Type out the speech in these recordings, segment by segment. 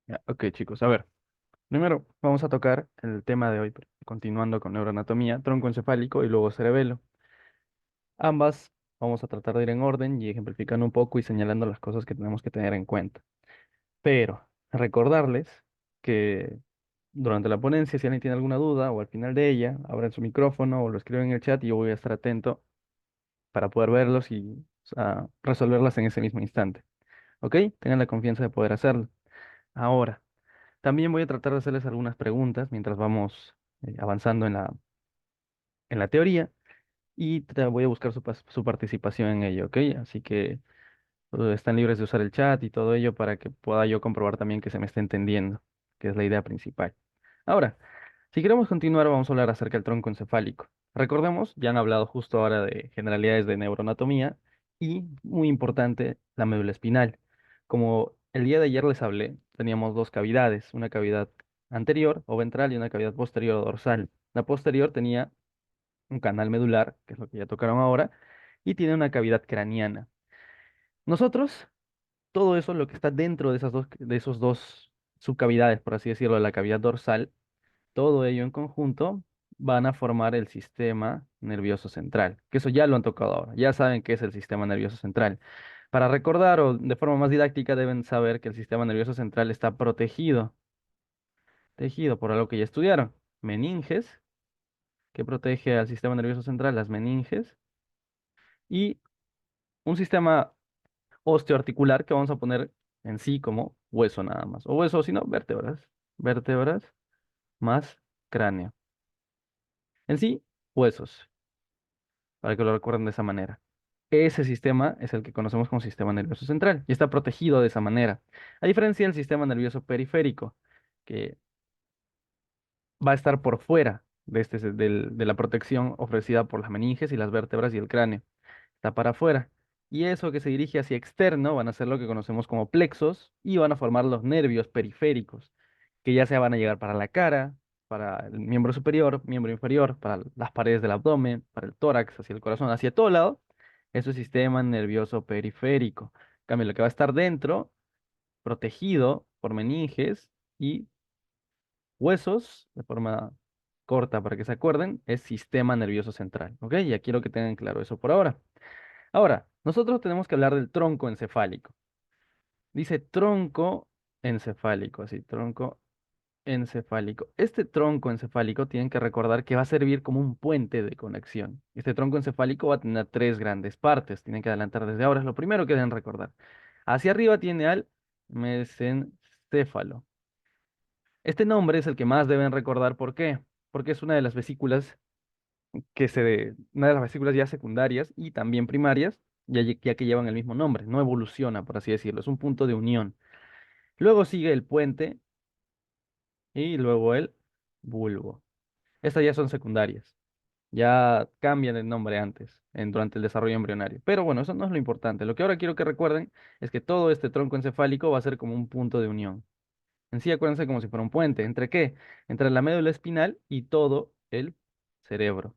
Ya, ok, chicos, a ver. Primero vamos a tocar el tema de hoy, continuando con neuroanatomía, tronco encefálico y luego cerebelo. Ambas vamos a tratar de ir en orden y ejemplificando un poco y señalando las cosas que tenemos que tener en cuenta. Pero recordarles que durante la ponencia, si alguien tiene alguna duda o al final de ella, abran su micrófono o lo escriben en el chat y yo voy a estar atento para poder verlos y resolverlas en ese mismo instante. ¿Ok? Tengan la confianza de poder hacerlo. Ahora. También voy a tratar de hacerles algunas preguntas mientras vamos avanzando en la teoría y voy a buscar su participación en ello, ¿ok? Así que están libres de usar el chat y todo ello para que pueda yo comprobar también que se me esté entendiendo, que es la idea principal. Ahora, si queremos continuar, vamos a hablar acerca del tronco encefálico. Recordemos, ya han hablado justo ahora de generalidades de neuroanatomía y, muy importante, la médula espinal. Como el día de ayer les hablé, teníamos dos cavidades, una cavidad anterior o ventral y una cavidad posterior o dorsal. La posterior tenía un canal medular, que es lo que ya tocaron ahora, y tiene una cavidad craneana. Nosotros, todo eso, lo que está dentro de esos dos subcavidades, por así decirlo, de la cavidad dorsal, todo ello en conjunto van a formar el sistema nervioso central, que eso ya lo han tocado ahora, ya saben qué es el sistema nervioso central. Para recordar o de forma más didáctica deben saber que el sistema nervioso central está tejido por algo que ya estudiaron, meninges, que protege al sistema nervioso central, las meninges, y un sistema osteoarticular que vamos a poner en sí como hueso nada más, o hueso, sino vértebras más cráneo. En sí, huesos, para que lo recuerden de esa manera. Ese sistema es el que conocemos como sistema nervioso central y está protegido de esa manera. A diferencia del sistema nervioso periférico, que va a estar por fuera de la protección ofrecida por las meninges y las vértebras y el cráneo. Está para afuera. Y eso que se dirige hacia externo van a ser lo que conocemos como plexos y van a formar los nervios periféricos, que ya sea van a llegar para la cara, para el miembro superior, miembro inferior, para las paredes del abdomen, para el tórax, hacia el corazón, hacia todo lado. Eso es sistema nervioso periférico. En cambio, lo que va a estar dentro, protegido por meninges y huesos, de forma corta para que se acuerden, es sistema nervioso central. ¿Ok? Y aquí quiero que tengan claro eso por ahora. Ahora, nosotros tenemos que hablar del tronco encefálico. Dice tronco encefálico, así, tronco encefálico. Este tronco encefálico tienen que recordar que va a servir como un puente de conexión. Este tronco encefálico va a tener tres grandes partes. Tienen que adelantar desde ahora, es lo primero que deben recordar. Hacia arriba tiene al mesencéfalo. Este nombre es el que más deben recordar. ¿Por qué? Porque es una de las vesículas una de las vesículas ya secundarias y también primarias, ya que llevan el mismo nombre, no evoluciona, por así decirlo, es un punto de unión. Luego sigue el puente y luego el bulbo. Estas ya son secundarias, ya cambian el nombre antes, durante el desarrollo embrionario. Pero bueno, eso no es lo importante. Lo que ahora quiero que recuerden es que todo este tronco encefálico va a ser como un punto de unión. En sí, acuérdense como si fuera un puente. ¿Entre qué? Entre la médula espinal y todo el cerebro.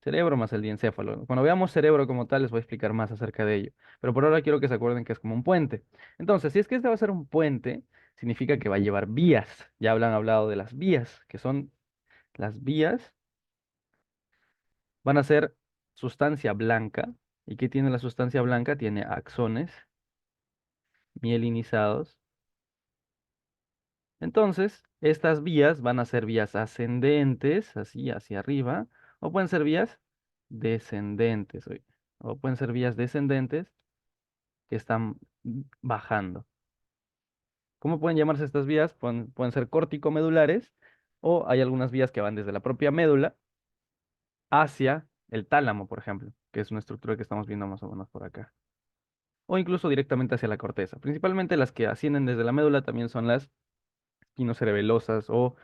Cerebro más el diencéfalo. Cuando veamos cerebro como tal, les voy a explicar más acerca de ello. Pero por ahora quiero que se acuerden que es como un puente. Entonces, si es que este va a ser un puente, significa que va a llevar vías. Ya hablan hablado de las vías, que son las vías, van a ser sustancia blanca. ¿Y qué tiene la sustancia blanca? Tiene axones mielinizados. Entonces, estas vías van a ser vías ascendentes, así hacia arriba, o pueden ser vías descendentes, o pueden ser vías descendentes que están bajando. ¿Cómo pueden llamarse estas vías? Pueden ser corticomedulares o hay algunas vías que van desde la propia médula hacia el tálamo, por ejemplo, que es una estructura que estamos viendo más o menos por acá. O incluso directamente hacia la corteza. Principalmente las que ascienden desde la médula también son las quinocerebelosas o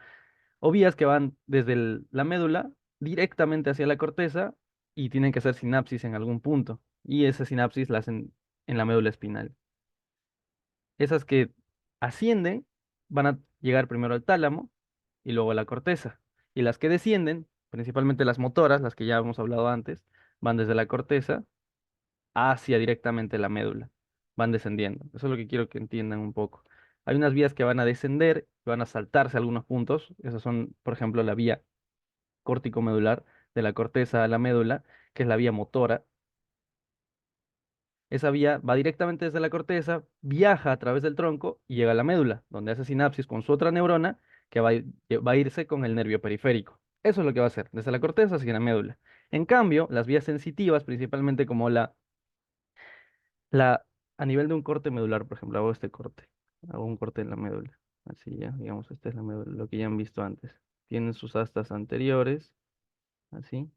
vías que van desde la médula directamente hacia la corteza y tienen que hacer sinapsis en algún punto. Y esa sinapsis la hacen en la médula espinal. Esas que ascienden van a llegar primero al tálamo y luego a la corteza. Y las que descienden, principalmente las motoras, las que ya hemos hablado antes, van desde la corteza hacia directamente la médula. Van descendiendo. Eso es lo que quiero que entiendan un poco. Hay unas vías que van a descender, van a saltarse algunos puntos. Esas son, por ejemplo, la vía córtico-medular de la corteza a la médula, que es la vía motora. Esa vía va directamente desde la corteza, viaja a través del tronco y llega a la médula, donde hace sinapsis con su otra neurona que va a irse con el nervio periférico. Eso es lo que va a hacer, desde la corteza hacia la médula. En cambio, las vías sensitivas, principalmente como la, a nivel de un corte medular, por ejemplo, hago este corte, hago un corte en la médula. Así ya, digamos, esta es la médula, lo que ya han visto antes. Tienen sus astas anteriores, así,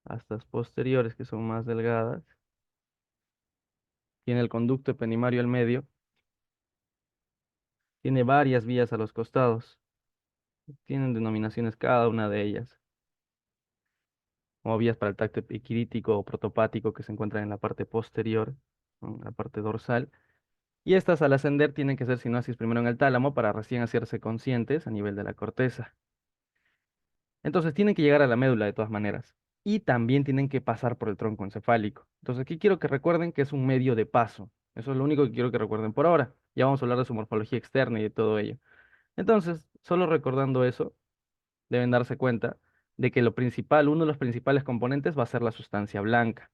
astas posteriores que son más delgadas. Tiene el conducto epenimario al medio. Tiene varias vías a los costados. Tienen denominaciones cada una de ellas, como vías para el tacto epiquítico o protopático que se encuentran en la parte posterior, en la parte dorsal. Y estas al ascender tienen que hacer sinosis primero en el tálamo para recién hacerse conscientes a nivel de la corteza. Entonces tienen que llegar a la médula de todas maneras. Y también tienen que pasar por el tronco encefálico. Entonces aquí quiero que recuerden que es un medio de paso. Eso es lo único que quiero que recuerden por ahora. Ya vamos a hablar de su morfología externa y de todo ello. Entonces, solo recordando eso, deben darse cuenta de que lo principal, uno de los principales componentes va a ser la sustancia blanca.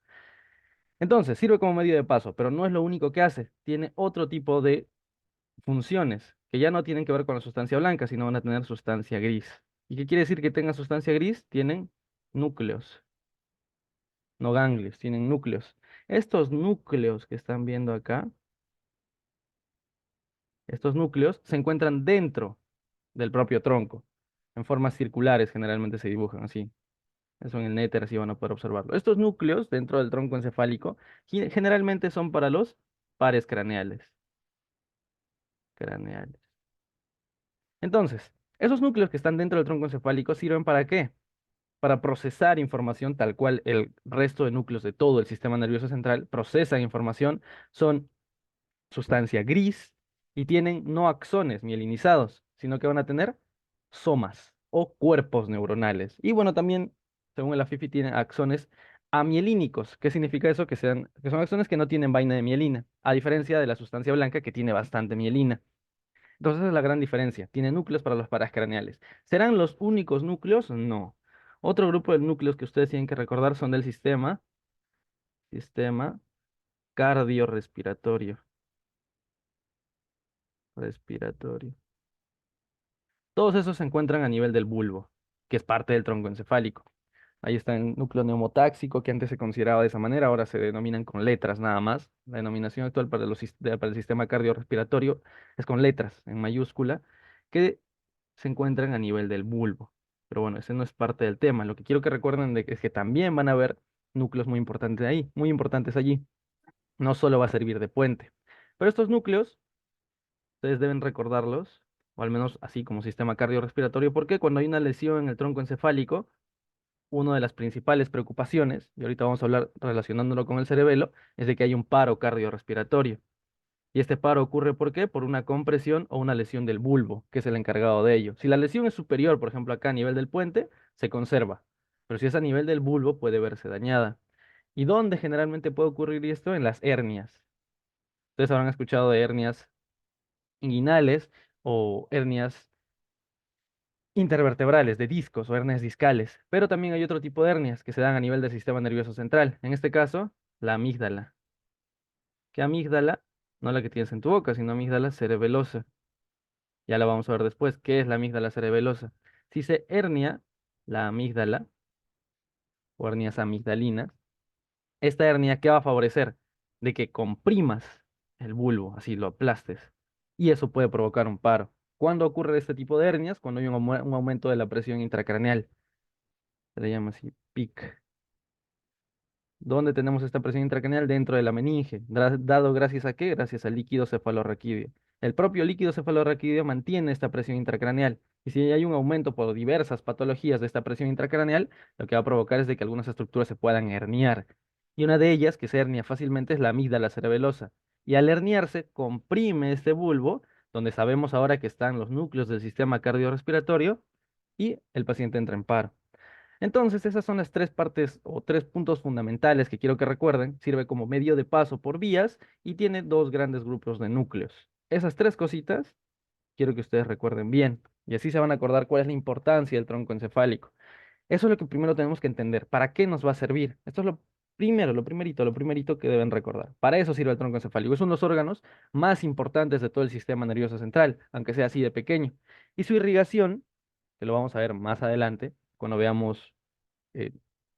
Entonces, sirve como medio de paso, pero no es lo único que hace. Tiene otro tipo de funciones que ya no tienen que ver con la sustancia blanca, sino van a tener sustancia gris. ¿Y qué quiere decir que tenga sustancia gris? Tienen núcleos, no ganglios, tienen núcleos. Estos núcleos que están viendo acá, estos núcleos se encuentran dentro del propio tronco. En formas circulares generalmente se dibujan así. Eso en el néter así van a poder observarlo. Estos núcleos dentro del tronco encefálico generalmente son para los pares craneales. Craneales. Entonces, esos núcleos que están dentro del tronco encefálico sirven ¿para qué? Para procesar información tal cual el resto de núcleos de todo el sistema nervioso central procesan información, son sustancia gris y tienen no axones mielinizados, sino que van a tener somas o cuerpos neuronales. Y bueno, también, según el AFIFI, tienen axones amielínicos. ¿Qué significa eso? Que son axones que no tienen vaina de mielina, a diferencia de la sustancia blanca que tiene bastante mielina. Entonces, esa es la gran diferencia. Tiene núcleos para los parascraneales. ¿Serán los únicos núcleos? No. Otro grupo de núcleos que ustedes tienen que recordar son del sistema cardiorrespiratorio. Respiratorio. Todos esos se encuentran a nivel del bulbo, que es parte del tronco encefálico. Ahí está el núcleo neumotáxico, que antes se consideraba de esa manera, ahora se denominan con letras nada más. La denominación actual para, para el sistema cardiorrespiratorio es con letras en mayúscula, que se encuentran a nivel del bulbo. Pero bueno, ese no es parte del tema. Lo que quiero que recuerden es que también van a haber núcleos muy importantes ahí, muy importantes allí. No solo va a servir de puente. Pero estos núcleos ustedes deben recordarlos, o al menos así como sistema cardiorrespiratorio, porque cuando hay una lesión en el tronco encefálico, una de las principales preocupaciones, y ahorita vamos a hablar relacionándolo con el cerebelo, es de que hay un paro cardiorrespiratorio. Y este paro ocurre ¿por qué? Por una compresión o una lesión del bulbo, que es el encargado de ello. Si la lesión es superior, por ejemplo, acá a nivel del puente, se conserva. Pero si es a nivel del bulbo, puede verse dañada. ¿Y dónde generalmente puede ocurrir esto? En las hernias. Ustedes habrán escuchado de hernias inguinales o hernias intervertebrales, de discos o hernias discales, pero también hay otro tipo de hernias que se dan a nivel del sistema nervioso central, en este caso, la amígdala. ¿Qué amígdala? No la que tienes en tu boca, sino amígdala cerebelosa. Ya la vamos a ver después. ¿Qué es la amígdala cerebelosa? Si se hernia la amígdala o hernias amigdalinas, esta hernia, ¿qué va a favorecer? De que comprimas el bulbo, así lo aplastes. Y eso puede provocar un paro. ¿Cuándo ocurre este tipo de hernias? Cuando hay un aumento de la presión intracraneal. Se le llama así PIC. ¿Dónde tenemos esta presión intracraneal? Dentro de la meninge. ¿Dado gracias a qué? Gracias al líquido cefalorraquídeo. El propio líquido cefalorraquídeo mantiene esta presión intracraneal. Y si hay un aumento por diversas patologías de esta presión intracraneal, lo que va a provocar es de que algunas estructuras se puedan herniar. Y una de ellas, que se hernia fácilmente, es la amígdala cerebelosa. Y al herniarse, comprime este bulbo, donde sabemos ahora que están los núcleos del sistema cardiorrespiratorio, y el paciente entra en paro. Entonces, esas son las tres partes o tres puntos fundamentales que quiero que recuerden. Sirve como medio de paso por vías y tiene dos grandes grupos de núcleos. Esas tres cositas quiero que ustedes recuerden bien y así se van a acordar cuál es la importancia del tronco encefálico. Eso es lo que primero tenemos que entender. ¿Para qué nos va a servir? Esto es lo primero, lo primerito que deben recordar. Para eso sirve el tronco encefálico. Es uno de los órganos más importantes de todo el sistema nervioso central, aunque sea así de pequeño. Y su irrigación, que lo vamos a ver más adelante, cuando veamos eh,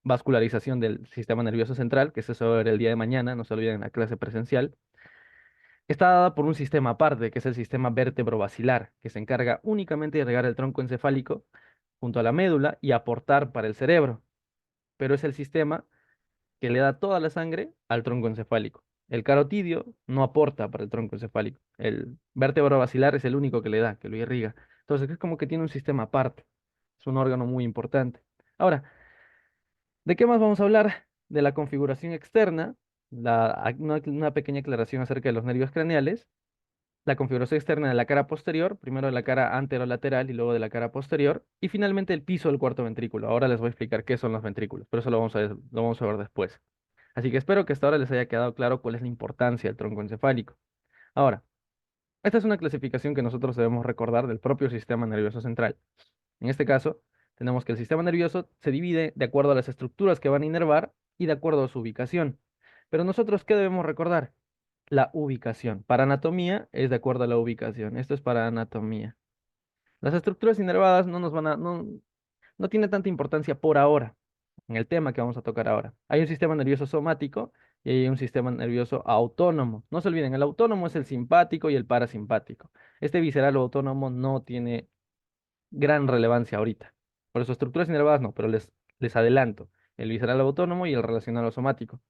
vascularización del sistema nervioso central, que eso se va a ver el día de mañana, no se olviden en la clase presencial, está dada por un sistema aparte, que es el sistema vértebro-basilar, que se encarga únicamente de irrigar el tronco encefálico junto a la médula y aportar para el cerebro, pero es el sistema que le da toda la sangre al tronco encefálico. El carotidio no aporta para el tronco encefálico. El vértebro basilar es el único que le da, que lo irriga. Entonces es como que tiene un sistema aparte. Es un órgano muy importante. Ahora, ¿de qué más vamos a hablar? De la configuración externa, una pequeña aclaración acerca de los nervios craneales, la configuración externa de la cara posterior, primero de la cara anterolateral y luego de la cara posterior, y finalmente el piso del cuarto ventrículo. Ahora les voy a explicar qué son los ventrículos, pero eso lo vamos a ver después. Así que espero que hasta ahora les haya quedado claro cuál es la importancia del tronco encefálico. Ahora, esta es una clasificación que nosotros debemos recordar del propio sistema nervioso central. En este caso, tenemos que el sistema nervioso se divide de acuerdo a las estructuras que van a inervar y de acuerdo a su ubicación. Pero nosotros, ¿qué debemos recordar? La ubicación. Para anatomía es de acuerdo a la ubicación. Esto es para anatomía. Las estructuras inervadas no tiene tanta importancia por ahora en el tema que vamos a tocar ahora. Hay un sistema nervioso somático y hay un sistema nervioso autónomo. No se olviden, el autónomo es el simpático y el parasimpático. Este visceral o autónomo no tiene gran relevancia ahorita. Por eso estructuras inervadas no, pero les adelanto. El visceral autónomo y el relacional o somático.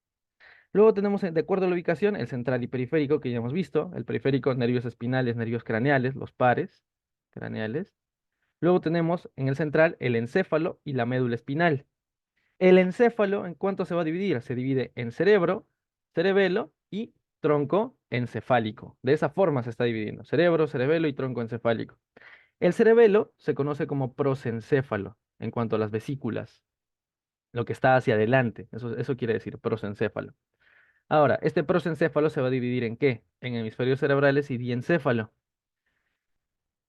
Luego tenemos, de acuerdo a la ubicación, el central y periférico que ya hemos visto. El periférico, nervios espinales, nervios craneales, los pares craneales. Luego tenemos en el central el encéfalo y la médula espinal. El encéfalo, ¿en cuánto se va a dividir? Se divide en cerebro, cerebelo y tronco encefálico. De esa forma se está dividiendo. Cerebro, cerebelo y tronco encefálico. El cerebelo se conoce como prosencéfalo en cuanto a las vesículas, lo que está hacia adelante. Eso quiere decir prosencéfalo. Ahora, este prosencéfalo se va a dividir ¿en qué? En hemisferios cerebrales y diencéfalo.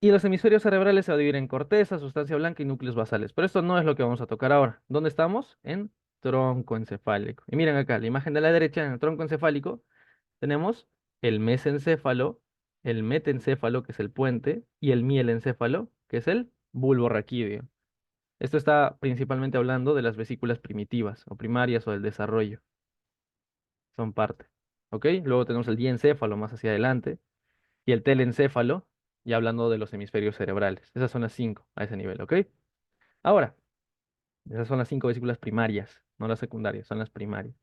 Y los hemisferios cerebrales se va a dividir en corteza, sustancia blanca y núcleos basales. Pero esto no es lo que vamos a tocar ahora. ¿Dónde estamos? En tronco encefálico. Y miren acá, la imagen de la derecha, en el tronco encefálico, tenemos el mesencéfalo, el metencéfalo, que es el puente, y el mielencéfalo, que es el bulbo raquídeo. Esto está principalmente hablando de las vesículas primitivas o primarias o del desarrollo. Son parte. ¿Ok? Luego tenemos el diencéfalo más hacia adelante y el telencéfalo, ya hablando de los hemisferios cerebrales. Esas son las cinco a ese nivel, ¿ok? Ahora, esas son las cinco vesículas primarias, no las secundarias, son las primarias.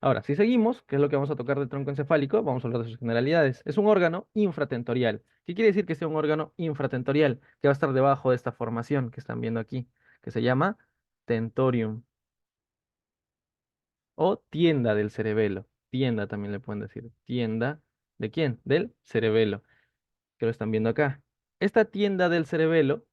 Ahora, si seguimos, ¿qué es lo que vamos a tocar del tronco encefálico? Vamos a hablar de sus generalidades. Es un órgano infratentorial. ¿Qué quiere decir que sea un órgano infratentorial? Que va a estar debajo de esta formación que están viendo aquí, que se llama tentorium o tienda del cerebelo. Tienda también le pueden decir. Tienda, ¿de quién? Del cerebelo, que lo están viendo acá. Esta tienda del cerebelo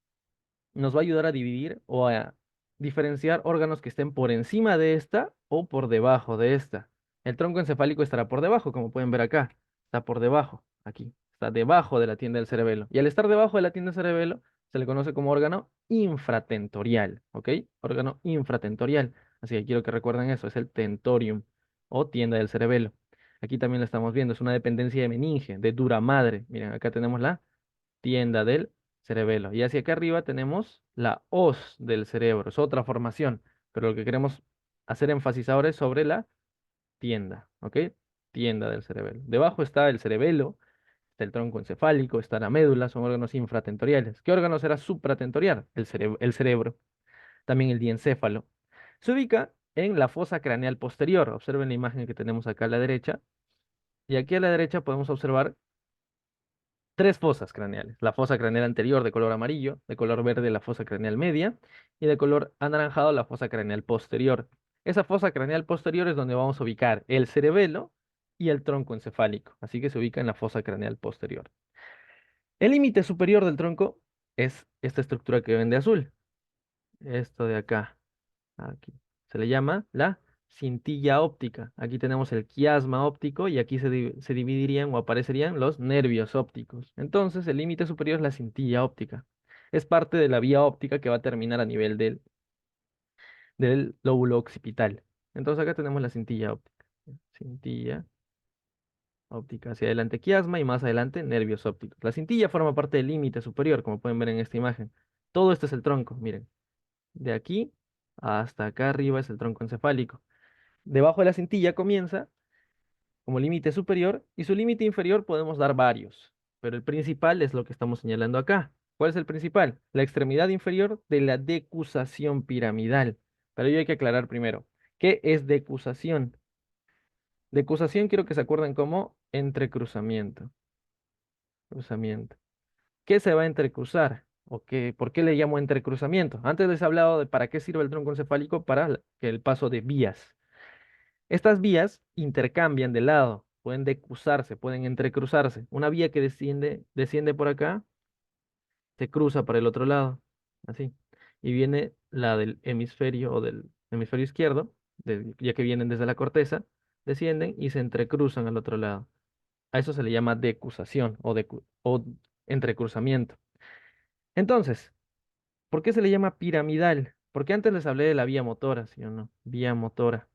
nos va a ayudar a dividir o a diferenciar órganos que estén por encima de esta o por debajo de esta. El tronco encefálico estará por debajo, como pueden ver acá. Está por debajo, aquí. Está debajo de la tienda del cerebelo. Y al estar debajo de la tienda del cerebelo, se le conoce como órgano infratentorial, ¿ok? Órgano infratentorial. Así que quiero que recuerden eso, es el tentorium o tienda del cerebelo. Aquí también lo estamos viendo, es una dependencia de meninge, de dura madre. Miren, acá tenemos la tienda del cerebelo. Y hacia acá arriba tenemos la hoz del cerebro. Es otra formación, pero lo que queremos hacer énfasis ahora es sobre la tienda, ¿ok? Tienda del cerebelo. Debajo está el cerebelo, está el tronco encefálico, está la médula, son órganos infratentoriales. ¿Qué órgano será supratentorial? El cerebro. También el diencéfalo. Se ubica en la fosa craneal posterior. Observen la imagen que tenemos acá a la derecha. Y aquí a la derecha podemos observar tres fosas craneales. La fosa craneal anterior de color amarillo, de color verde la fosa craneal media y de color anaranjado la fosa craneal posterior. Esa fosa craneal posterior es donde vamos a ubicar el cerebelo y el tronco encefálico. Así que se ubica en la fosa craneal posterior. El límite superior del tronco es esta estructura que ven de azul. Esto de acá. Aquí. Se le llama la cintilla óptica. Aquí tenemos el quiasma óptico y aquí se dividirían o aparecerían los nervios ópticos. Entonces, el límite superior es la cintilla óptica. Es parte de la vía óptica que va a terminar a nivel del lóbulo occipital. Entonces, acá tenemos la cintilla óptica. Cintilla óptica hacia adelante quiasma y más adelante nervios ópticos. La cintilla forma parte del límite superior, como pueden ver en esta imagen. Todo esto es el tronco, miren. De aquí hasta acá arriba es el tronco encefálico. Debajo de la cintilla comienza como límite superior y su límite inferior podemos dar varios, pero el principal es lo que estamos señalando acá. ¿Cuál es el principal? La extremidad inferior de la decusación piramidal. Pero yo hay que aclarar primero, ¿qué es decusación? Decusación quiero que se acuerden como entrecruzamiento. Cruzamiento. ¿Qué se va a entrecruzar? ¿Por qué le llamo entrecruzamiento? Antes les he hablado de para qué sirve el tronco encefálico para el paso de vías. Estas vías intercambian de lado, pueden decusarse, pueden entrecruzarse. Una vía que desciende por acá, se cruza para el otro lado, así. Y viene la del hemisferio o del hemisferio izquierdo, ya que vienen desde la corteza, descienden y se entrecruzan al otro lado. A eso se le llama decusación o entrecruzamiento. Entonces, ¿por qué se le llama piramidal? Porque antes les hablé de la vía motora, ¿sí o no? Vía motora.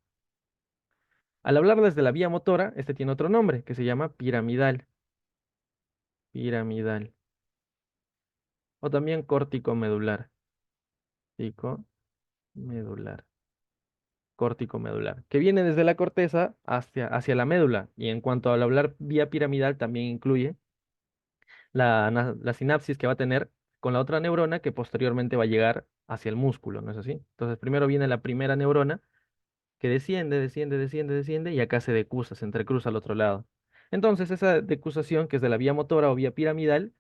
Al hablar desde la vía motora, este tiene otro nombre, que se llama piramidal. Piramidal. O también córtico medular. Pico medular. Córtico medular. Que viene desde la corteza hacia la médula. Y en cuanto al hablar vía piramidal, también incluye la sinapsis que va a tener con la otra neurona que posteriormente va a llegar hacia el músculo, ¿no es así? Entonces, primero viene la primera neurona que desciende y acá se decusa, se entrecruza al otro lado. Entonces, esa decusación, que es de la vía motora o vía piramidal,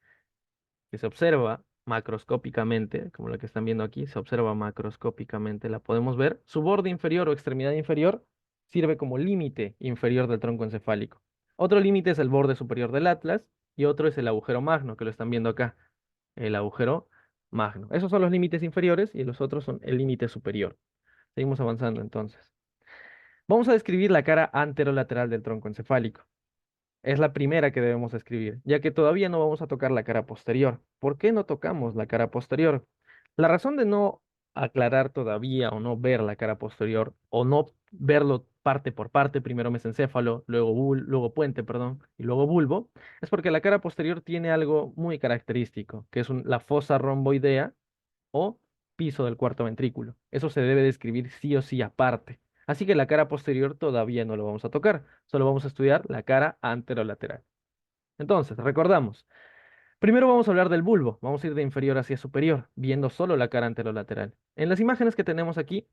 que se observa macroscópicamente, como la que están viendo aquí, se observa macroscópicamente, la podemos ver. Su borde inferior o extremidad inferior sirve como límite inferior del tronco encefálico. Otro límite es el borde superior del atlas y otro es el agujero magno, que lo están viendo acá, el agujero magno. Esos son los límites inferiores y los otros son el límite superior. Seguimos avanzando entonces. Vamos a describir la cara anterolateral del tronco encefálico. Es la primera que debemos escribir, ya que todavía no vamos a tocar la cara posterior. ¿Por qué no tocamos la cara posterior? La razón de no aclarar todavía o no ver la cara posterior o no verlo parte por parte, primero mesencéfalo, luego puente, perdón, y luego bulbo, es porque la cara posterior tiene algo muy característico, que es la fosa romboidea o piso del cuarto ventrículo. Eso se debe describir sí o sí aparte. Así que la cara posterior todavía no lo vamos a tocar, solo vamos a estudiar la cara anterolateral. Entonces, recordamos, primero vamos a hablar del bulbo, vamos a ir de inferior hacia superior, viendo solo la cara anterolateral. En las imágenes que tenemos aquí,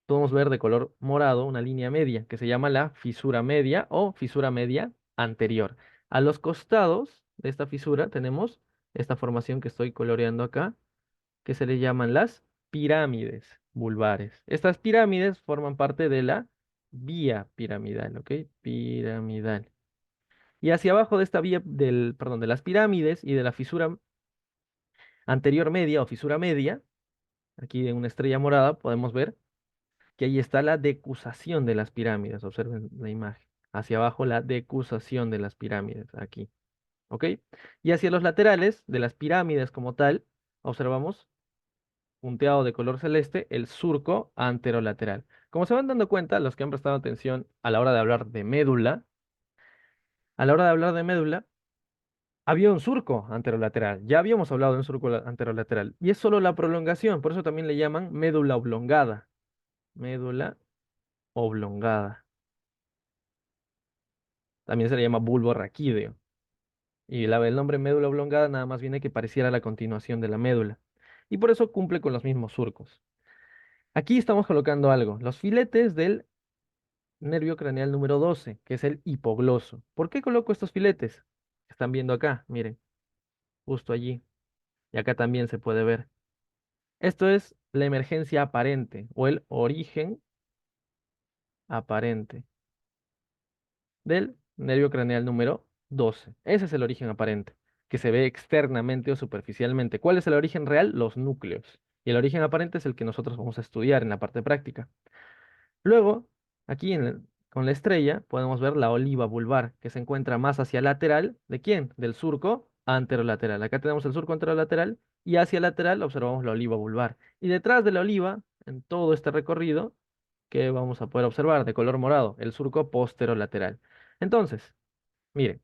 podemos ver de color morado una línea media que se llama la fisura media o fisura media anterior. A los costados de esta fisura tenemos esta formación que estoy coloreando acá, que se le llaman las pirámides vulvares. Estas pirámides forman parte de la vía piramidal, ¿ok? Piramidal. Y hacia abajo de esta vía perdón, de las pirámides y de la fisura anterior media o fisura media, aquí en una estrella morada podemos ver que ahí está la decusación de las pirámides. Observen la imagen. Hacia abajo la decusación de las pirámides, aquí, ¿ok? Y hacia los laterales de las pirámides como tal, observamos punteado de color celeste el surco anterolateral. Como se van dando cuenta, los que han prestado atención a la hora de hablar de médula, a la hora de hablar de médula, había un surco anterolateral. Ya habíamos hablado de un surco anterolateral. Y es solo la prolongación, por eso también le llaman médula oblongada. Médula oblongada. También se le llama bulbo raquídeo. Y el nombre médula oblongada nada más viene que pareciera la continuación de la médula. Y por eso cumple con los mismos surcos. Aquí estamos colocando algo. Los filetes del nervio craneal número 12, que es el hipogloso. ¿Por qué coloco estos filetes? Están viendo acá, miren, justo allí. Y acá también se puede ver. Esto es la emergencia aparente o el origen aparente del nervio craneal número 12. Ese es el origen aparente, que se ve externamente o superficialmente. ¿Cuál es el origen real? Los núcleos. Y el origen aparente es el que nosotros vamos a estudiar en la parte práctica. Luego, aquí con la estrella podemos ver la oliva vulvar, que se encuentra más hacia lateral. ¿De quién? Del surco anterolateral. Acá tenemos el surco anterolateral y hacia lateral observamos la oliva vulvar. Y detrás de la oliva, en todo este recorrido, que vamos a poder observar de color morado, el surco posterolateral. Entonces, miren.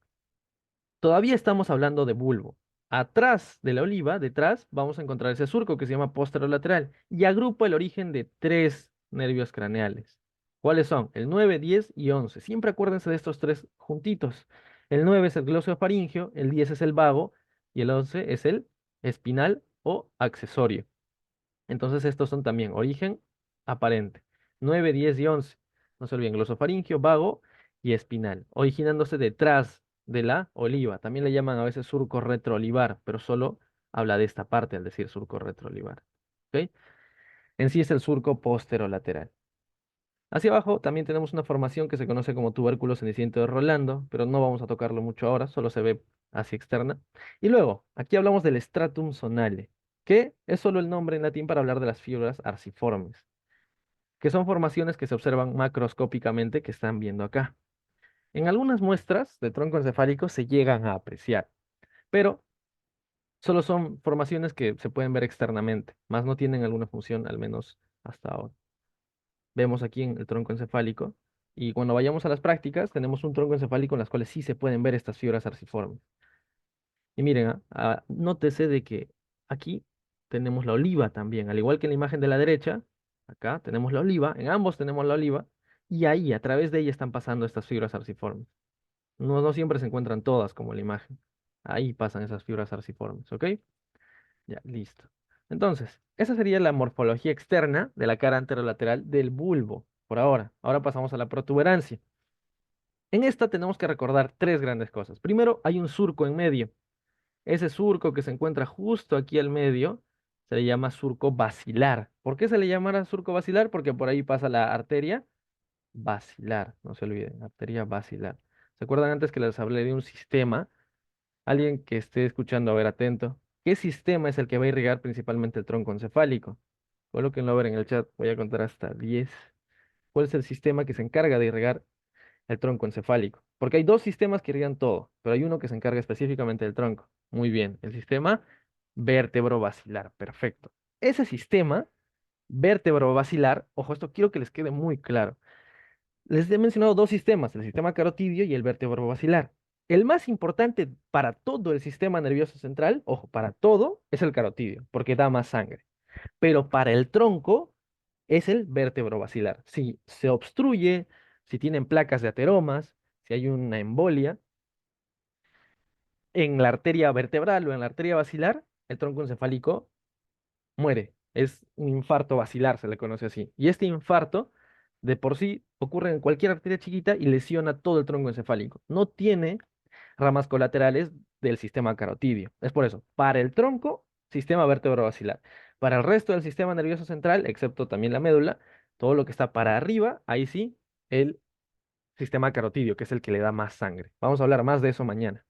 Todavía estamos hablando de bulbo. Atrás de la oliva, detrás, vamos a encontrar ese surco que se llama posterolateral y agrupa el origen de tres nervios craneales. ¿Cuáles son? El 9, 10 y 11. Siempre acuérdense de estos tres juntitos. El 9 es el glossofaringeo, el 10 es el vago y el 11 es el espinal o accesorio. Entonces estos son también origen aparente. 9, 10 y 11. No se olviden, glosofaringio, vago y espinal, originándose detrás de la oliva. También le llaman a veces surco retroolivar, pero solo habla de esta parte al decir surco retroolivar. ¿Ok? En sí es el surco posterolateral. Hacia abajo también tenemos una formación que se conoce como tubérculo ceniciento de Rolando, pero no vamos a tocarlo mucho ahora, solo se ve hacia externa. Y luego, aquí hablamos del stratum sonale, que es solo el nombre en latín para hablar de las fibras arciformes, que son formaciones que se observan macroscópicamente que están viendo acá. En algunas muestras de tronco encefálico se llegan a apreciar, pero solo son formaciones que se pueden ver externamente, más no tienen alguna función, al menos hasta ahora. Vemos aquí en el tronco encefálico. Y cuando vayamos a las prácticas, tenemos un tronco encefálico en las cuales sí se pueden ver estas fibras arciformes. Y miren, nótese de que aquí tenemos la oliva también, al igual que en la imagen de la derecha, acá tenemos la oliva, en ambos tenemos la oliva, y ahí a través de ella están pasando estas fibras arciformes. No siempre se encuentran todas como en la imagen. Ahí pasan esas fibras arciformes, ¿ok? Ya, listo. Entonces, esa sería la morfología externa de la cara anterolateral del bulbo, por ahora. Ahora pasamos a la protuberancia. En esta tenemos que recordar tres grandes cosas. Primero, hay un surco en medio. Ese surco que se encuentra justo aquí al medio se le llama surco basilar. ¿Por qué se le llamará surco basilar? Porque por ahí pasa la arteria basilar. No se olviden, arteria basilar. ¿Se acuerdan antes que les hablé de un sistema? Alguien que esté escuchando, a ver, atento. ¿Qué sistema es el que va a irrigar principalmente el tronco encefálico? Colóquenlo a ver en el chat. Voy a contar hasta 10. ¿Cuál es el sistema que se encarga de irrigar el tronco encefálico? Porque hay dos sistemas que irrigan todo, pero hay uno que se encarga específicamente del tronco. Muy bien, el sistema vértebro-basilar. Perfecto. Ese sistema vértebro-basilar, ojo, esto quiero que les quede muy claro. Les he mencionado dos sistemas, el sistema carotidio y el vértebro-basilar. El más importante para todo el sistema nervioso central, ojo, para todo, es el carotidio, porque da más sangre. Pero para el tronco es el vértebro basilar. Si se obstruye, si tienen placas de ateromas, si hay una embolia en la arteria vertebral o en la arteria basilar, el tronco encefálico muere. Es un infarto basilar, se le conoce así. Y este infarto, de por sí, ocurre en cualquier arteria chiquita y lesiona todo el tronco encefálico. No tiene ramas colaterales del sistema carotidio. Es por eso, para el tronco, sistema vértebro-basilar. Para el resto del sistema nervioso central, excepto también la médula, todo lo que está para arriba, ahí sí, el sistema carotidio, que es el que le da más sangre. Vamos a hablar más de eso mañana.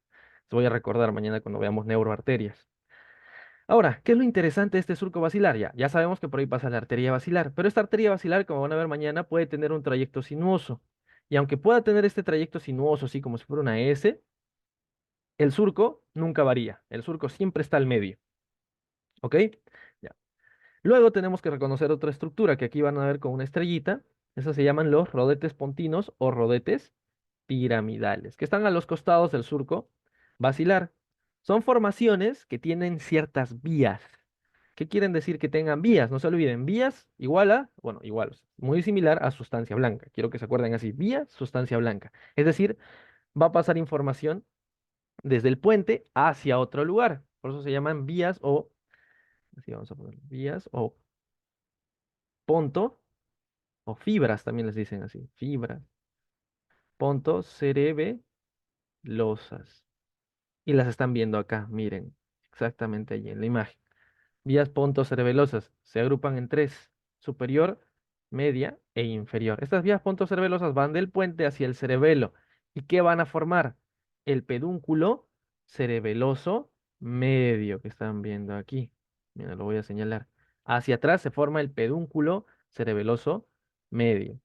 Les voy a recordar mañana cuando veamos neuroarterias. Ahora, ¿qué es lo interesante de este surco basilar? Ya sabemos que por ahí pasa la arteria basilar, pero esta arteria basilar, como van a ver mañana, puede tener un trayecto sinuoso. Y aunque pueda tener este trayecto sinuoso, así como si fuera una S, el surco nunca varía. El surco siempre está al medio. ¿Ok? Ya. Luego tenemos que reconocer otra estructura que aquí van a ver con una estrellita. Esas se llaman los rodetes pontinos o rodetes piramidales, que están a los costados del surco basilar. Son formaciones que tienen ciertas vías. ¿Qué quieren decir que tengan vías? No se olviden, vías igual a, bueno, igual, o sea, muy similar a sustancia blanca. Quiero que se acuerden así, vía, sustancia blanca. Es decir, va a pasar información desde el puente hacia otro lugar. Por eso se llaman vías o, así vamos a poner, vías o ponto o fibras, también les dicen así, fibras, ponto cerebelosas. Y las están viendo acá, miren, exactamente allí en la imagen. Vías pontocerebelosas se agrupan en tres: superior, media e inferior. Estas vías pontocerebelosas van del puente hacia el cerebelo. ¿Y qué van a formar? El pedúnculo cerebeloso medio que están viendo aquí. Mira, lo voy a señalar. Hacia atrás se forma el pedúnculo cerebeloso medio.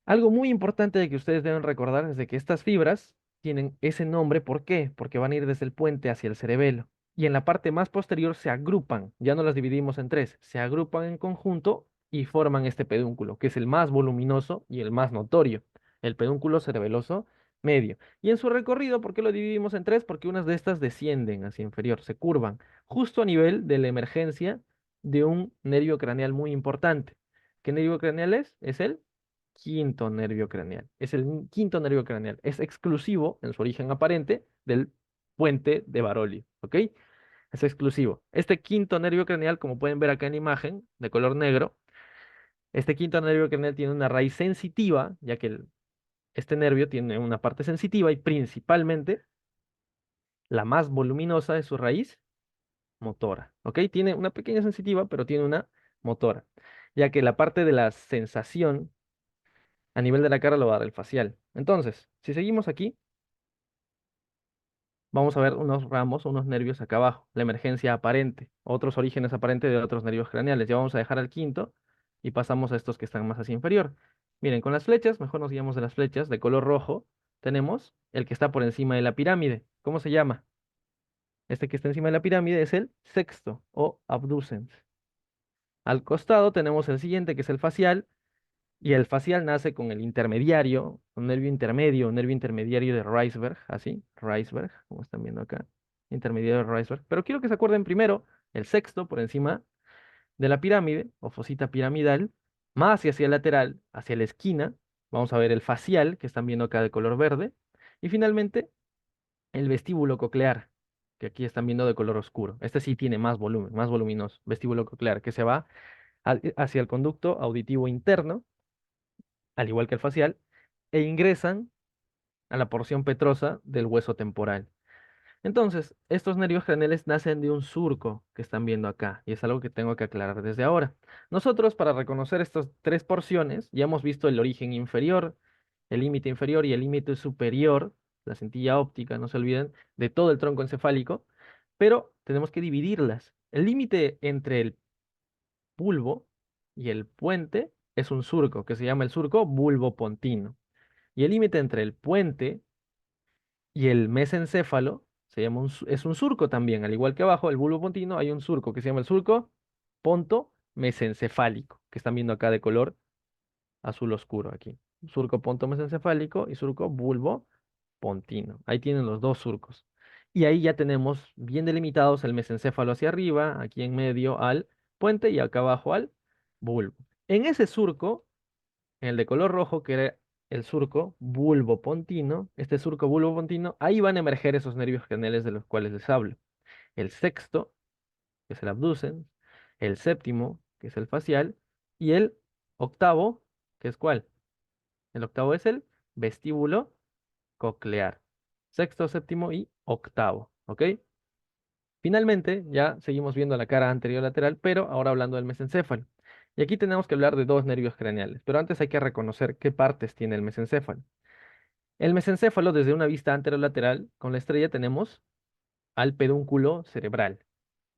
Algo muy importante de que ustedes deben recordar es de que estas fibras tienen ese nombre. ¿Por qué? Porque van a ir desde el puente hacia el cerebelo. Y en la parte más posterior se agrupan, ya no las dividimos en tres, se agrupan en conjunto y forman este pedúnculo, que es el más voluminoso y el más notorio, el pedúnculo cerebeloso medio. Y en su recorrido, ¿por qué lo dividimos en tres? Porque unas de estas descienden hacia inferior, se curvan, justo a nivel de la emergencia de un nervio craneal muy importante. ¿Qué nervio craneal es? Es el quinto nervio craneal. Es el quinto nervio craneal. Es exclusivo en su origen aparente del puente de Baroli, ¿ok? Es exclusivo. Este quinto nervio craneal, como pueden ver acá en la imagen, de color negro, este quinto nervio craneal tiene una raíz sensitiva, ya que este nervio tiene una parte sensitiva y principalmente la más voluminosa de su raíz motora, ¿ok? Tiene una pequeña sensitiva, pero tiene una motora, ya que la parte de la sensación a nivel de la cara lo va a dar el facial. Entonces, si seguimos aquí, vamos a ver unos ramos, unos nervios acá abajo, la emergencia aparente, otros orígenes aparentes de otros nervios craneales. Ya vamos a dejar al quinto y pasamos a estos que están más hacia inferior. Miren, con las flechas, mejor nos guiamos de las flechas, de color rojo, tenemos el que está por encima de la pirámide. ¿Cómo se llama? Este que está encima de la pirámide es el sexto o abducens. Al costado tenemos el siguiente, que es el facial, y el facial nace con el intermediario, un nervio intermediario de Reisberg, así, Reisberg, como están viendo acá, intermediario de Reisberg. Pero quiero que se acuerden primero el sexto por encima de la pirámide, o fosita piramidal, más hacia el lateral, hacia la esquina. Vamos a ver el facial, que están viendo acá de color verde. Y finalmente, el vestíbulo coclear, que aquí están viendo de color oscuro. Este sí tiene más volumen, más voluminoso, vestíbulo coclear, que se va hacia el conducto auditivo interno al igual que el facial, e ingresan a la porción petrosa del hueso temporal. Entonces, estos nervios craneales nacen de un surco que están viendo acá, y es algo que tengo que aclarar desde ahora. Nosotros, para reconocer estas tres porciones, ya hemos visto el origen inferior, el límite inferior y el límite superior, la cintilla óptica, no se olviden, de todo el tronco encefálico, pero tenemos que dividirlas. El límite entre el bulbo y el puente es un surco, que se llama el surco bulbopontino. Y el límite entre el puente y el mesencéfalo se llama es un surco también, al igual que abajo, el bulbo pontino, hay un surco que se llama el surco ponto mesencefálico, que están viendo acá de color azul oscuro aquí. Surco ponto mesencefálico y surco bulbo pontino. Ahí tienen los dos surcos. Y ahí ya tenemos bien delimitados el mesencéfalo hacia arriba, aquí en medio al puente y acá abajo al bulbo. En ese surco en el de color rojo, que era el surco bulbopontino, este surco bulbopontino, ahí van a emerger esos nervios craneales de los cuales les hablo. El sexto, que es el abducens, el séptimo, que es el facial, y el octavo, que es ¿cuál? El octavo es el vestíbulo coclear. Sexto, séptimo y octavo, ¿ok? Finalmente, ya seguimos viendo la cara anterior lateral, pero ahora hablando del mesencéfalo. Y aquí tenemos que hablar de dos nervios craneales, pero antes hay que reconocer qué partes tiene el mesencéfalo. El mesencéfalo, desde una vista anterolateral, con la estrella tenemos al pedúnculo cerebral.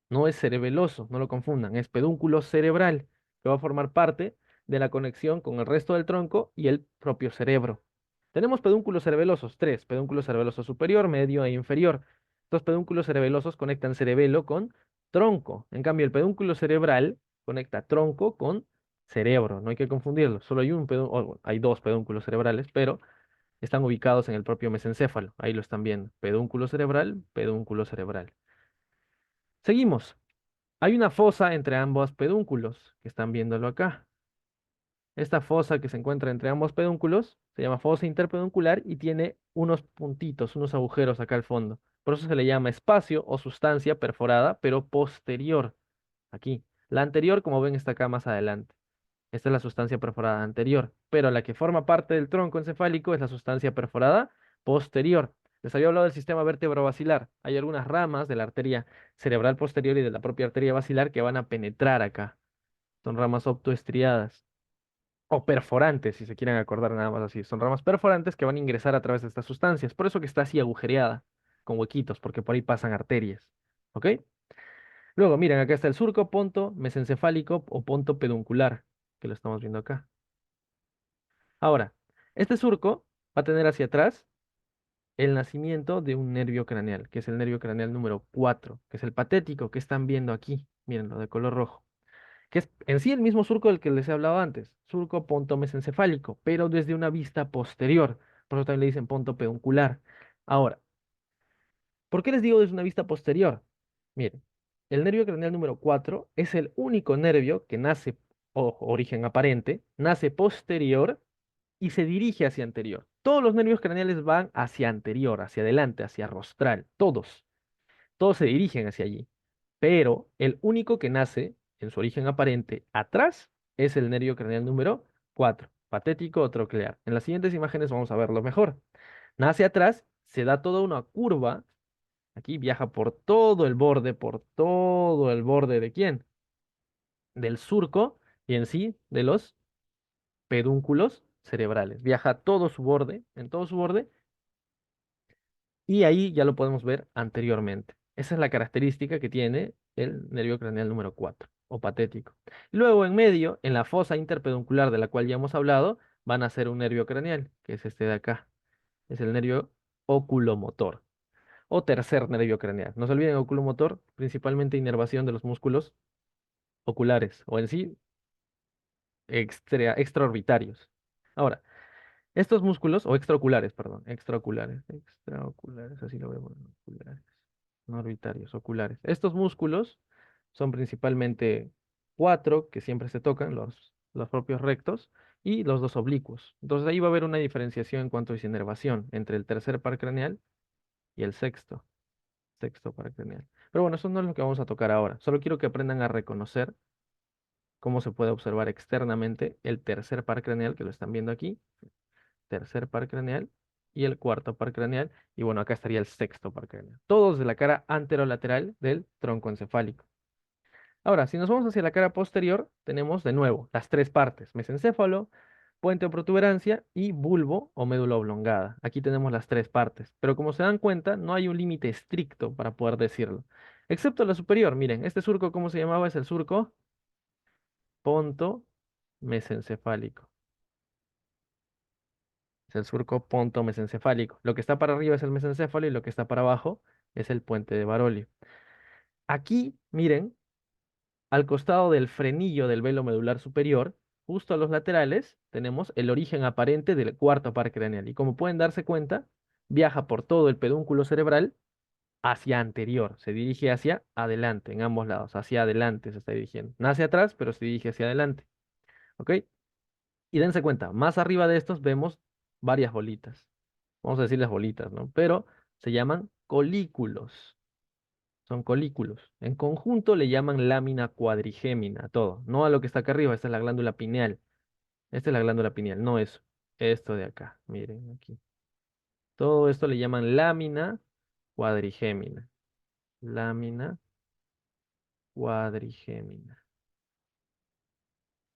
No es cerebeloso, no lo confundan, es pedúnculo cerebral, que va a formar parte de la conexión con el resto del tronco y el propio cerebro. Tenemos pedúnculos cerebelosos, tres, pedúnculo cerebeloso superior, medio e inferior. Estos pedúnculos cerebelosos conectan cerebelo con tronco. En cambio, el pedúnculo cerebral conecta tronco con cerebro. No hay que confundirlo. Solo hay hay dos pedúnculos cerebrales, pero están ubicados en el propio mesencéfalo. Ahí lo están viendo. Pedúnculo cerebral, pedúnculo cerebral. Seguimos. Hay una fosa entre ambos pedúnculos, que están viéndolo acá. Esta fosa que se encuentra entre ambos pedúnculos se llama fosa interpeduncular y tiene unos puntitos, unos agujeros acá al fondo. Por eso se le llama espacio o sustancia perforada, pero posterior. Aquí. La anterior, como ven, está acá más adelante. Esta es la sustancia perforada anterior, pero la que forma parte del tronco encefálico es la sustancia perforada posterior. Les había hablado del sistema vertebrovascular. Hay algunas ramas de la arteria cerebral posterior y de la propia arteria basilar que van a penetrar acá. Son ramas optoestriadas o perforantes, si se quieren acordar nada más así. Son ramas perforantes que van a ingresar a través de estas sustancias. Por eso que está así agujereada, con huequitos, porque por ahí pasan arterias. ¿Ok? Luego, miren, acá está el surco ponto mesencefálico o ponto peduncular, que lo estamos viendo acá. Ahora, este surco va a tener hacia atrás el nacimiento de un nervio craneal, que es el nervio craneal número 4, que es el patético que están viendo aquí. Miren, lo de color rojo, que es en sí el mismo surco del que les he hablado antes, surco pontomesencefálico, pero desde una vista posterior. Por eso también le dicen ponto peduncular. Ahora, ¿por qué les digo desde una vista posterior? Miren, el nervio craneal número 4 es el único nervio que nace, o origen aparente, nace posterior y se dirige hacia anterior. Todos los nervios craneales van hacia anterior, hacia adelante, hacia rostral, todos. Todos se dirigen hacia allí. Pero el único que nace en su origen aparente atrás es el nervio craneal número 4, patético o troclear. En las siguientes imágenes vamos a verlo mejor. Nace atrás, se da toda una curva, aquí viaja por todo el borde ¿de quién? Del surco y en sí de los pedúnculos cerebrales. Viaja todo su borde, en todo su borde, y ahí ya lo podemos ver anteriormente. Esa es la característica que tiene el nervio craneal número 4 o patético. Luego en medio, en la fosa interpeduncular de la cual ya hemos hablado, van a ser un nervio craneal, que es este de acá. Es el nervio oculomotor o tercer nervio craneal. No se olviden, oculomotor, principalmente inervación de los músculos oculares o en sí extraorbitarios. Ahora, estos músculos, o extraoculares, perdón, extraoculares, así lo vemos, oculares, no orbitarios, oculares. Estos músculos son principalmente cuatro que siempre se tocan, los propios rectos, y los dos oblicuos. Entonces ahí va a haber una diferenciación en cuanto a su inervación entre el tercer par craneal y el sexto par craneal. Pero bueno, eso no es lo que vamos a tocar ahora. Solo quiero que aprendan a reconocer cómo se puede observar externamente el tercer par craneal, que lo están viendo aquí, tercer par craneal y el cuarto par craneal. Y bueno, acá estaría el sexto par craneal. Todos de la cara anterolateral del tronco encefálico. Ahora, si nos vamos hacia la cara posterior, tenemos de nuevo las tres partes: mesencéfalo, puente o protuberancia y bulbo o médula oblongada. Aquí tenemos las tres partes, pero como se dan cuenta, no hay un límite estricto para poder decirlo. Excepto la superior, miren, este surco, ¿cómo se llamaba? Es el surco ponto mesencefálico. Es el surco ponto mesencefálico. Lo que está para arriba es el mesencéfalo y lo que está para abajo es el puente de Barolio. Aquí, miren, al costado del frenillo del velo medular superior, justo a los laterales, tenemos el origen aparente del cuarto par craneal. Y como pueden darse cuenta, viaja por todo el pedúnculo cerebral hacia anterior. Se dirige hacia adelante, en ambos lados. Hacia adelante se está dirigiendo. Nace atrás, pero se dirige hacia adelante. ¿Ok? Y dense cuenta, más arriba de estos vemos varias bolitas. Vamos a decirles bolitas, ¿no? Pero se llaman colículos. Son colículos. En conjunto le llaman lámina cuadrigémina a todo. No a lo que está acá arriba, esta es la glándula pineal. Esta es la glándula pineal, no eso. Esto de acá, miren aquí. Todo esto le llaman lámina cuadrigémina. Lámina cuadrigémina.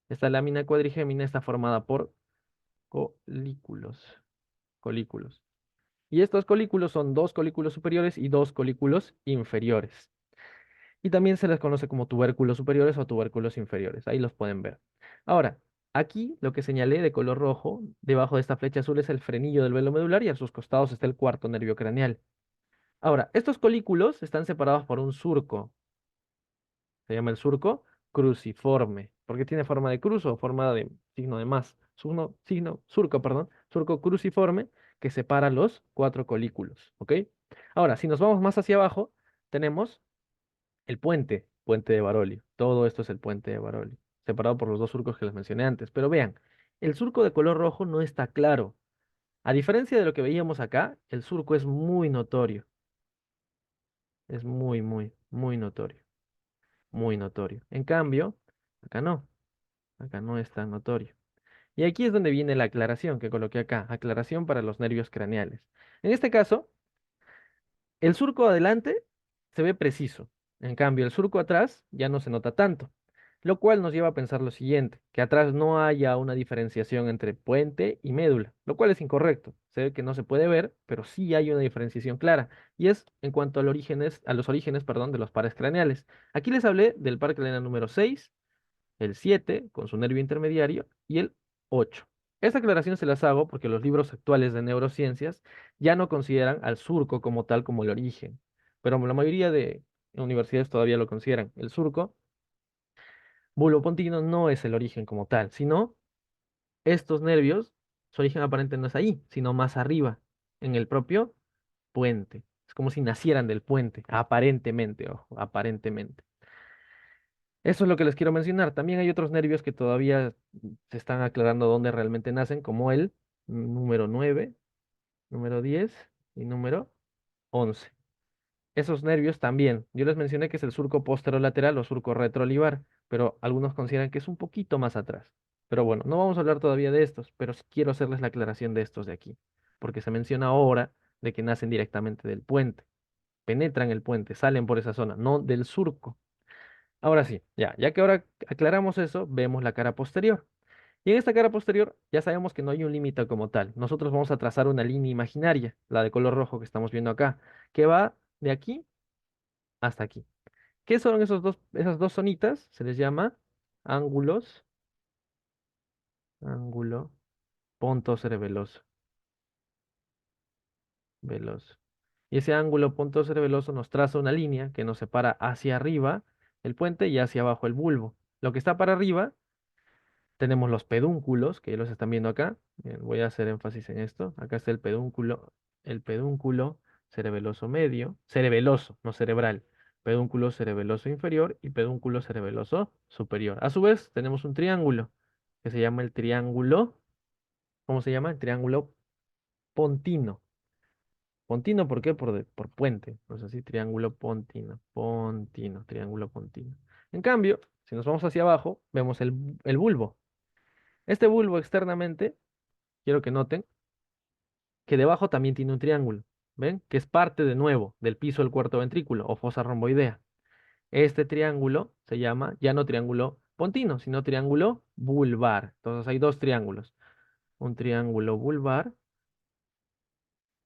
Esta lámina cuadrigémina está formada por colículos. Colículos. Y estos colículos son dos colículos superiores y dos colículos inferiores. Y también se les conoce como tubérculos superiores o tubérculos inferiores. Ahí los pueden ver. Ahora, aquí lo que señalé de color rojo, debajo de esta flecha azul es el frenillo del velo medular y a sus costados está el cuarto nervio craneal. Ahora, estos colículos están separados por un surco. Se llama el surco cruciforme, porque tiene forma de cruz o forma de signo de más. Surco, perdón, surco cruciforme que separa los cuatro colículos. ¿Ok? Ahora, si nos vamos más hacia abajo, tenemos el puente de Barolio. Todo esto es el puente de Barolio, separado por los dos surcos que les mencioné antes. Pero vean, el surco de color rojo no está claro. A diferencia de lo que veíamos acá, el surco es muy notorio. Es muy notorio. Muy notorio. En cambio, acá no. Acá no es tan notorio. Y aquí es donde viene la aclaración que coloqué acá. Aclaración para los nervios craneales. En este caso, el surco adelante se ve preciso. En cambio, el surco atrás ya no se nota tanto. Lo cual nos lleva a pensar lo siguiente, que atrás no haya una diferenciación entre puente y médula, lo cual es incorrecto. Se ve que no se puede ver, pero sí hay una diferenciación clara, y es en cuanto a los orígenes, perdón, de los pares craneales. Aquí les hablé del par craneal número 6, el 7 con su nervio intermediario y el 8. Esta aclaración se las hago porque los libros actuales de neurociencias ya no consideran al surco como tal como el origen, pero la mayoría de universidades todavía lo consideran. El surco bulbopontino no es el origen como tal, sino estos nervios, su origen aparente no es ahí, sino más arriba, en el propio puente. Es como si nacieran del puente, aparentemente, ojo, aparentemente. Eso es lo que les quiero mencionar. También hay otros nervios que todavía se están aclarando dónde realmente nacen, como el número 9, número 10 y número 11. Esos nervios también. Yo les mencioné que es el surco posterolateral o surco retroolivar, pero algunos consideran que es un poquito más atrás. Pero bueno, no vamos a hablar todavía de estos, pero sí quiero hacerles la aclaración de estos de aquí, porque se menciona ahora de que nacen directamente del puente, penetran el puente, salen por esa zona, no del surco. Ahora sí, ya que ahora aclaramos eso, vemos la cara posterior. Y en esta cara posterior ya sabemos que no hay un límite como tal. Nosotros vamos a trazar una línea imaginaria, la de color rojo que estamos viendo acá, que va de aquí hasta aquí. ¿Qué son esas dos zonitas? Se les llama ángulos, ángulo pontocerebeloso, veloso. Y ese ángulo pontocerebeloso nos traza una línea que nos separa hacia arriba el puente y hacia abajo el bulbo. Lo que está para arriba tenemos los pedúnculos, que ya los están viendo acá. Bien, voy a hacer énfasis en esto. Acá está el pedúnculo cerebeloso medio, cerebeloso, no cerebral. Pedúnculo cerebeloso inferior y pedúnculo cerebeloso superior. A su vez, tenemos un triángulo que se llama el triángulo, ¿cómo se llama? El triángulo pontino. Pontino, ¿por qué? Por puente. Pues así, triángulo pontino, pontino, triángulo pontino. En cambio, si nos vamos hacia abajo, vemos el bulbo. Este bulbo externamente, quiero que noten que debajo también tiene un triángulo. ¿Ven? Que es parte de nuevo del piso del cuarto ventrículo o fosa romboidea. Este triángulo se llama ya no triángulo pontino, sino triángulo vulvar. Entonces hay dos triángulos. Un triángulo vulvar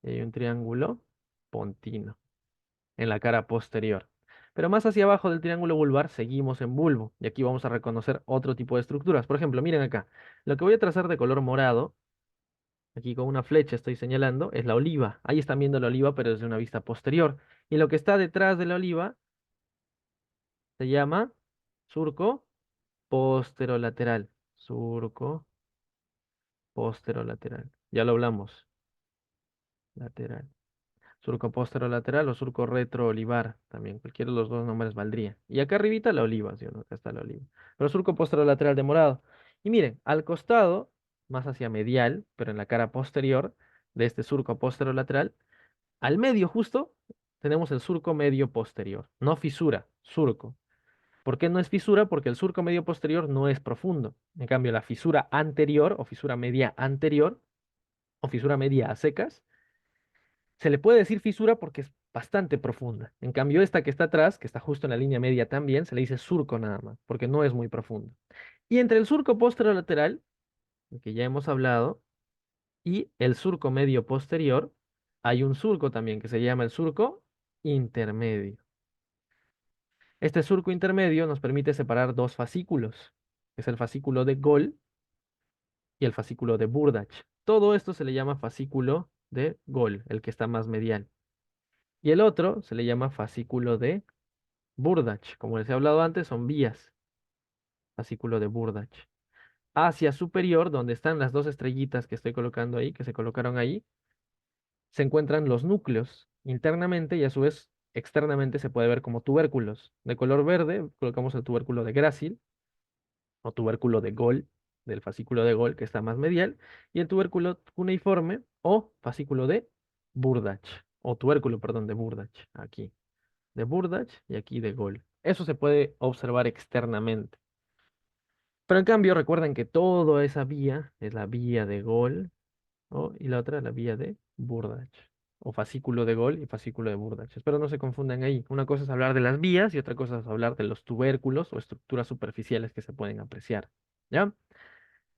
y hay un triángulo pontino en la cara posterior. Pero más hacia abajo del triángulo vulvar seguimos en bulbo. Y aquí vamos a reconocer otro tipo de estructuras. Por ejemplo, miren acá. Lo que voy a trazar de color morado aquí con una flecha estoy señalando, es la oliva. Ahí están viendo la oliva, pero desde una vista posterior. Y lo que está detrás de la oliva se llama surco posterolateral. Surco posterolateral. Ya lo hablamos. Lateral. Surco posterolateral o surco retroolivar. También cualquiera de los dos nombres valdría. Y acá arribita la oliva, ¿sí o no? Acá está la oliva. Pero surco posterolateral de morado. Y miren, al costado, más hacia medial, pero en la cara posterior de este surco posterolateral, al medio justo tenemos el surco medio posterior, no fisura, surco. ¿Por qué no es fisura? Porque el surco medio posterior no es profundo. En cambio, la fisura anterior o fisura media anterior o fisura media a secas, se le puede decir fisura porque es bastante profunda. En cambio, esta que está atrás, que está justo en la línea media también, se le dice surco nada más, porque no es muy profundo. Y entre el surco posterolateral, del que ya hemos hablado, y el surco medio posterior, hay un surco también que se llama el surco intermedio. Este surco intermedio nos permite separar dos fascículos, que es el fascículo de Gol y el fascículo de Burdach. Todo esto se le llama fascículo de Gol, el que está más medial. Y el otro se le llama fascículo de Burdach. Como les he hablado antes, son vías. Fascículo de Burdach. Hacia superior, donde están las dos estrellitas que estoy colocando ahí, que se colocaron ahí, se encuentran los núcleos internamente y a su vez externamente se puede ver como tubérculos. De color verde colocamos el tubérculo de Gracil o tubérculo de Gol, del fascículo de Gol que está más medial, y el tubérculo cuneiforme o fascículo de Burdach, o tubérculo, perdón, de Burdach, aquí, de Burdach y aquí de Gol. Eso se puede observar externamente. Pero en cambio, recuerden que toda esa vía es la vía de Gol, y la otra la vía de Burdach. o fascículo de Gol y fascículo de Burdach. Espero no se confundan ahí. Una cosa es hablar de las vías y otra cosa es hablar de los tubérculos o estructuras superficiales que se pueden apreciar. ¿Ya?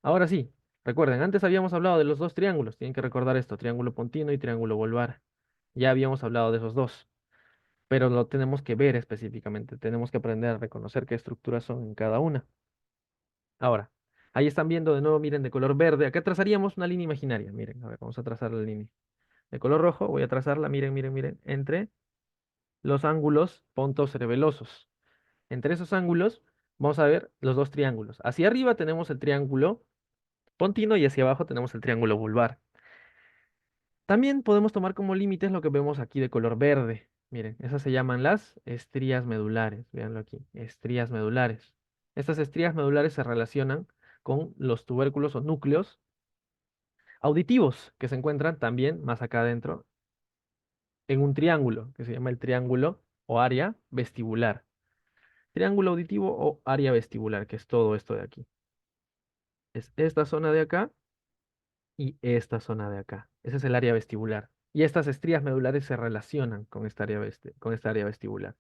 Ahora sí, recuerden, antes habíamos hablado de los dos triángulos. Tienen que recordar esto, triángulo pontino y triángulo volvar. Ya habíamos hablado de esos dos, pero lo tenemos que ver específicamente. Tenemos que aprender a reconocer qué estructuras son en cada una. Ahora, ahí están viendo de nuevo, miren, de color verde. Acá trazaríamos una línea imaginaria. Miren, a ver, vamos a trazar la línea. De color rojo voy a trazarla, miren, miren, miren, entre los ángulos pontocerebelosos. Entre esos ángulos vamos a ver los dos triángulos. Hacia arriba tenemos el triángulo pontino y hacia abajo tenemos el triángulo vulvar. También podemos tomar como límites lo que vemos aquí de color verde. Miren, esas se llaman las estrías medulares. Véanlo aquí, estrías medulares. Estas estrías medulares se relacionan con los tubérculos o núcleos auditivos que se encuentran también más acá adentro en un triángulo que se llama el triángulo o área vestibular. Triángulo auditivo o área vestibular, que es todo esto de aquí. Es esta zona de acá y esta zona de acá. Ese es el área vestibular. Y estas estrías medulares se relacionan con esta área, con esta área vestibular.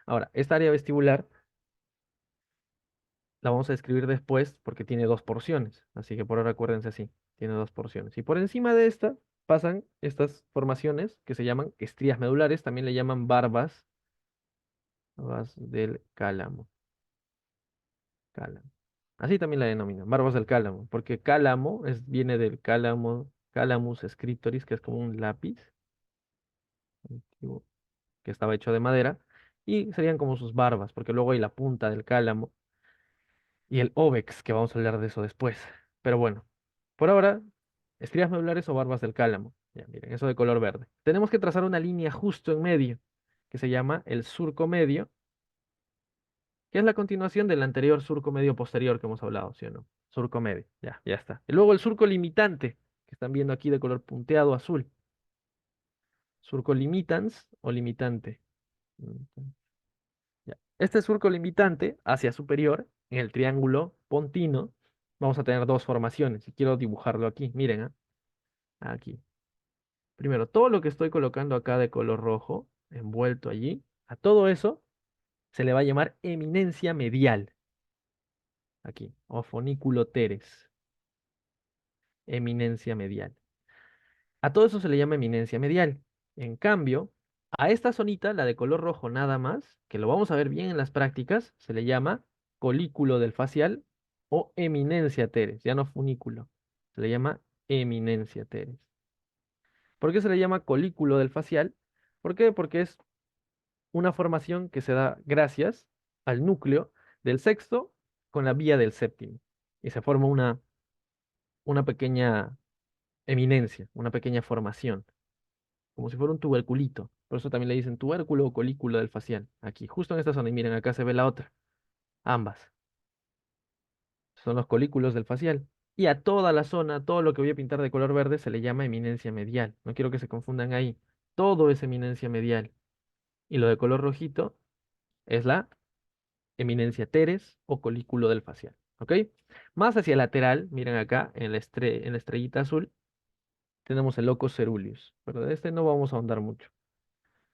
Ahora, esta área vestibular la vamos a escribir después porque tiene dos porciones. Así que por ahora acuérdense así, tiene dos porciones. Y por encima de esta pasan estas formaciones que se llaman estrías medulares, también le llaman barbas del cálamo. Cálamo. Así también la denominan, barbas del cálamo, porque cálamo viene del cálamo, calamus scriptoris, que es como un lápiz antiguo que estaba hecho de madera, y serían como sus barbas, porque luego hay la punta del cálamo y el óvex, que vamos a hablar de eso después. Pero bueno, por ahora, estrías medulares o barbas del cálamo. Ya, miren, eso de color verde. Tenemos que trazar una línea justo en medio, que se llama el surco medio, que es la continuación del anterior surco medio posterior que hemos hablado, ¿sí o no? Surco medio, ya, ya está. Y luego el surco limitante, que están viendo aquí de color punteado azul. Surco limitans o limitante. Ya. Este surco limitante hacia superior, en el triángulo pontino, vamos a tener dos formaciones. Y quiero dibujarlo aquí. Miren, aquí. Primero, todo lo que estoy colocando acá de color rojo, envuelto allí, a todo eso se le va a llamar eminencia medial. Aquí, o fonículo teres, eminencia medial. A todo eso se le llama eminencia medial. En cambio, a esta zonita, la de color rojo nada más, que lo vamos a ver bien en las prácticas, se le llama colículo del facial o eminencia teres, ya no funículo. Se le llama eminencia teres. ¿Por qué se le llama colículo del facial? ¿Por qué? Porque es una formación que se da gracias al núcleo del sexto con la vía del séptimo. Y se forma una pequeña eminencia, una pequeña formación, como si fuera un tuberculito. Por eso también le dicen tubérculo o colículo del facial. Aquí, justo en esta zona. Y miren, acá se ve la otra. Ambas son los colículos del facial. Y a toda la zona, todo lo que voy a pintar de color verde se le llama eminencia medial. No quiero que se confundan ahí. Todo es eminencia medial. Y lo de color rojito es la eminencia teres o colículo del facial. ¿Ok? Más hacia el lateral, miren acá, en la estrellita azul, tenemos el locus ceruleus. Pero de este no vamos a ahondar mucho.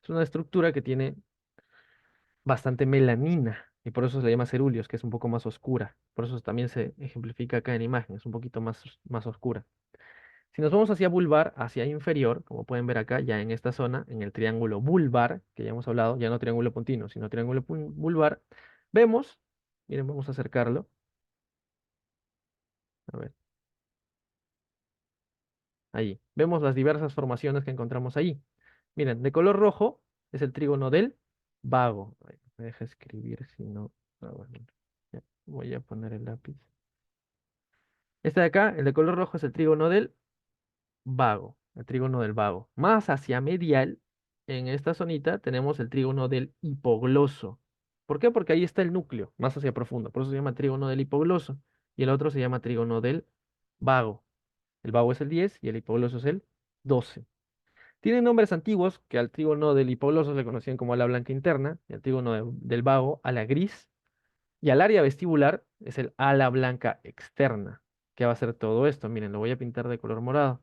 Es una estructura que tiene bastante melanina y por eso se le llama cerúleos, que es un poco más oscura. Por eso también se ejemplifica acá en imagen, es un poquito más oscura. Si nos vamos hacia vulvar, hacia inferior, como pueden ver acá, ya en esta zona, en el triángulo vulvar, que ya hemos hablado, ya no triángulo puntino, sino triángulo vulvar, vemos, miren, vamos a acercarlo, a ver, ahí, vemos las diversas formaciones que encontramos ahí. Miren, de color rojo es el trígono del vago. Ay, me deja escribir, si no, bueno, ya, voy a poner el lápiz. Este de acá, el de color rojo, es el trígono del vago, el trígono del vago. Más hacia medial, en esta zonita, tenemos el trígono del hipogloso. ¿Por qué? Porque ahí está el núcleo, más hacia profundo. Por eso se llama trígono del hipogloso. Y el otro se llama trígono del vago. El vago es el 10 y el hipogloso es el 12. Tienen nombres antiguos que al trígono del hipogloso se le conocían como ala blanca interna, y al trígono del vago ala gris, y al área vestibular es el ala blanca externa. ¿Qué va a hacer todo esto? Miren, lo voy a pintar de color morado.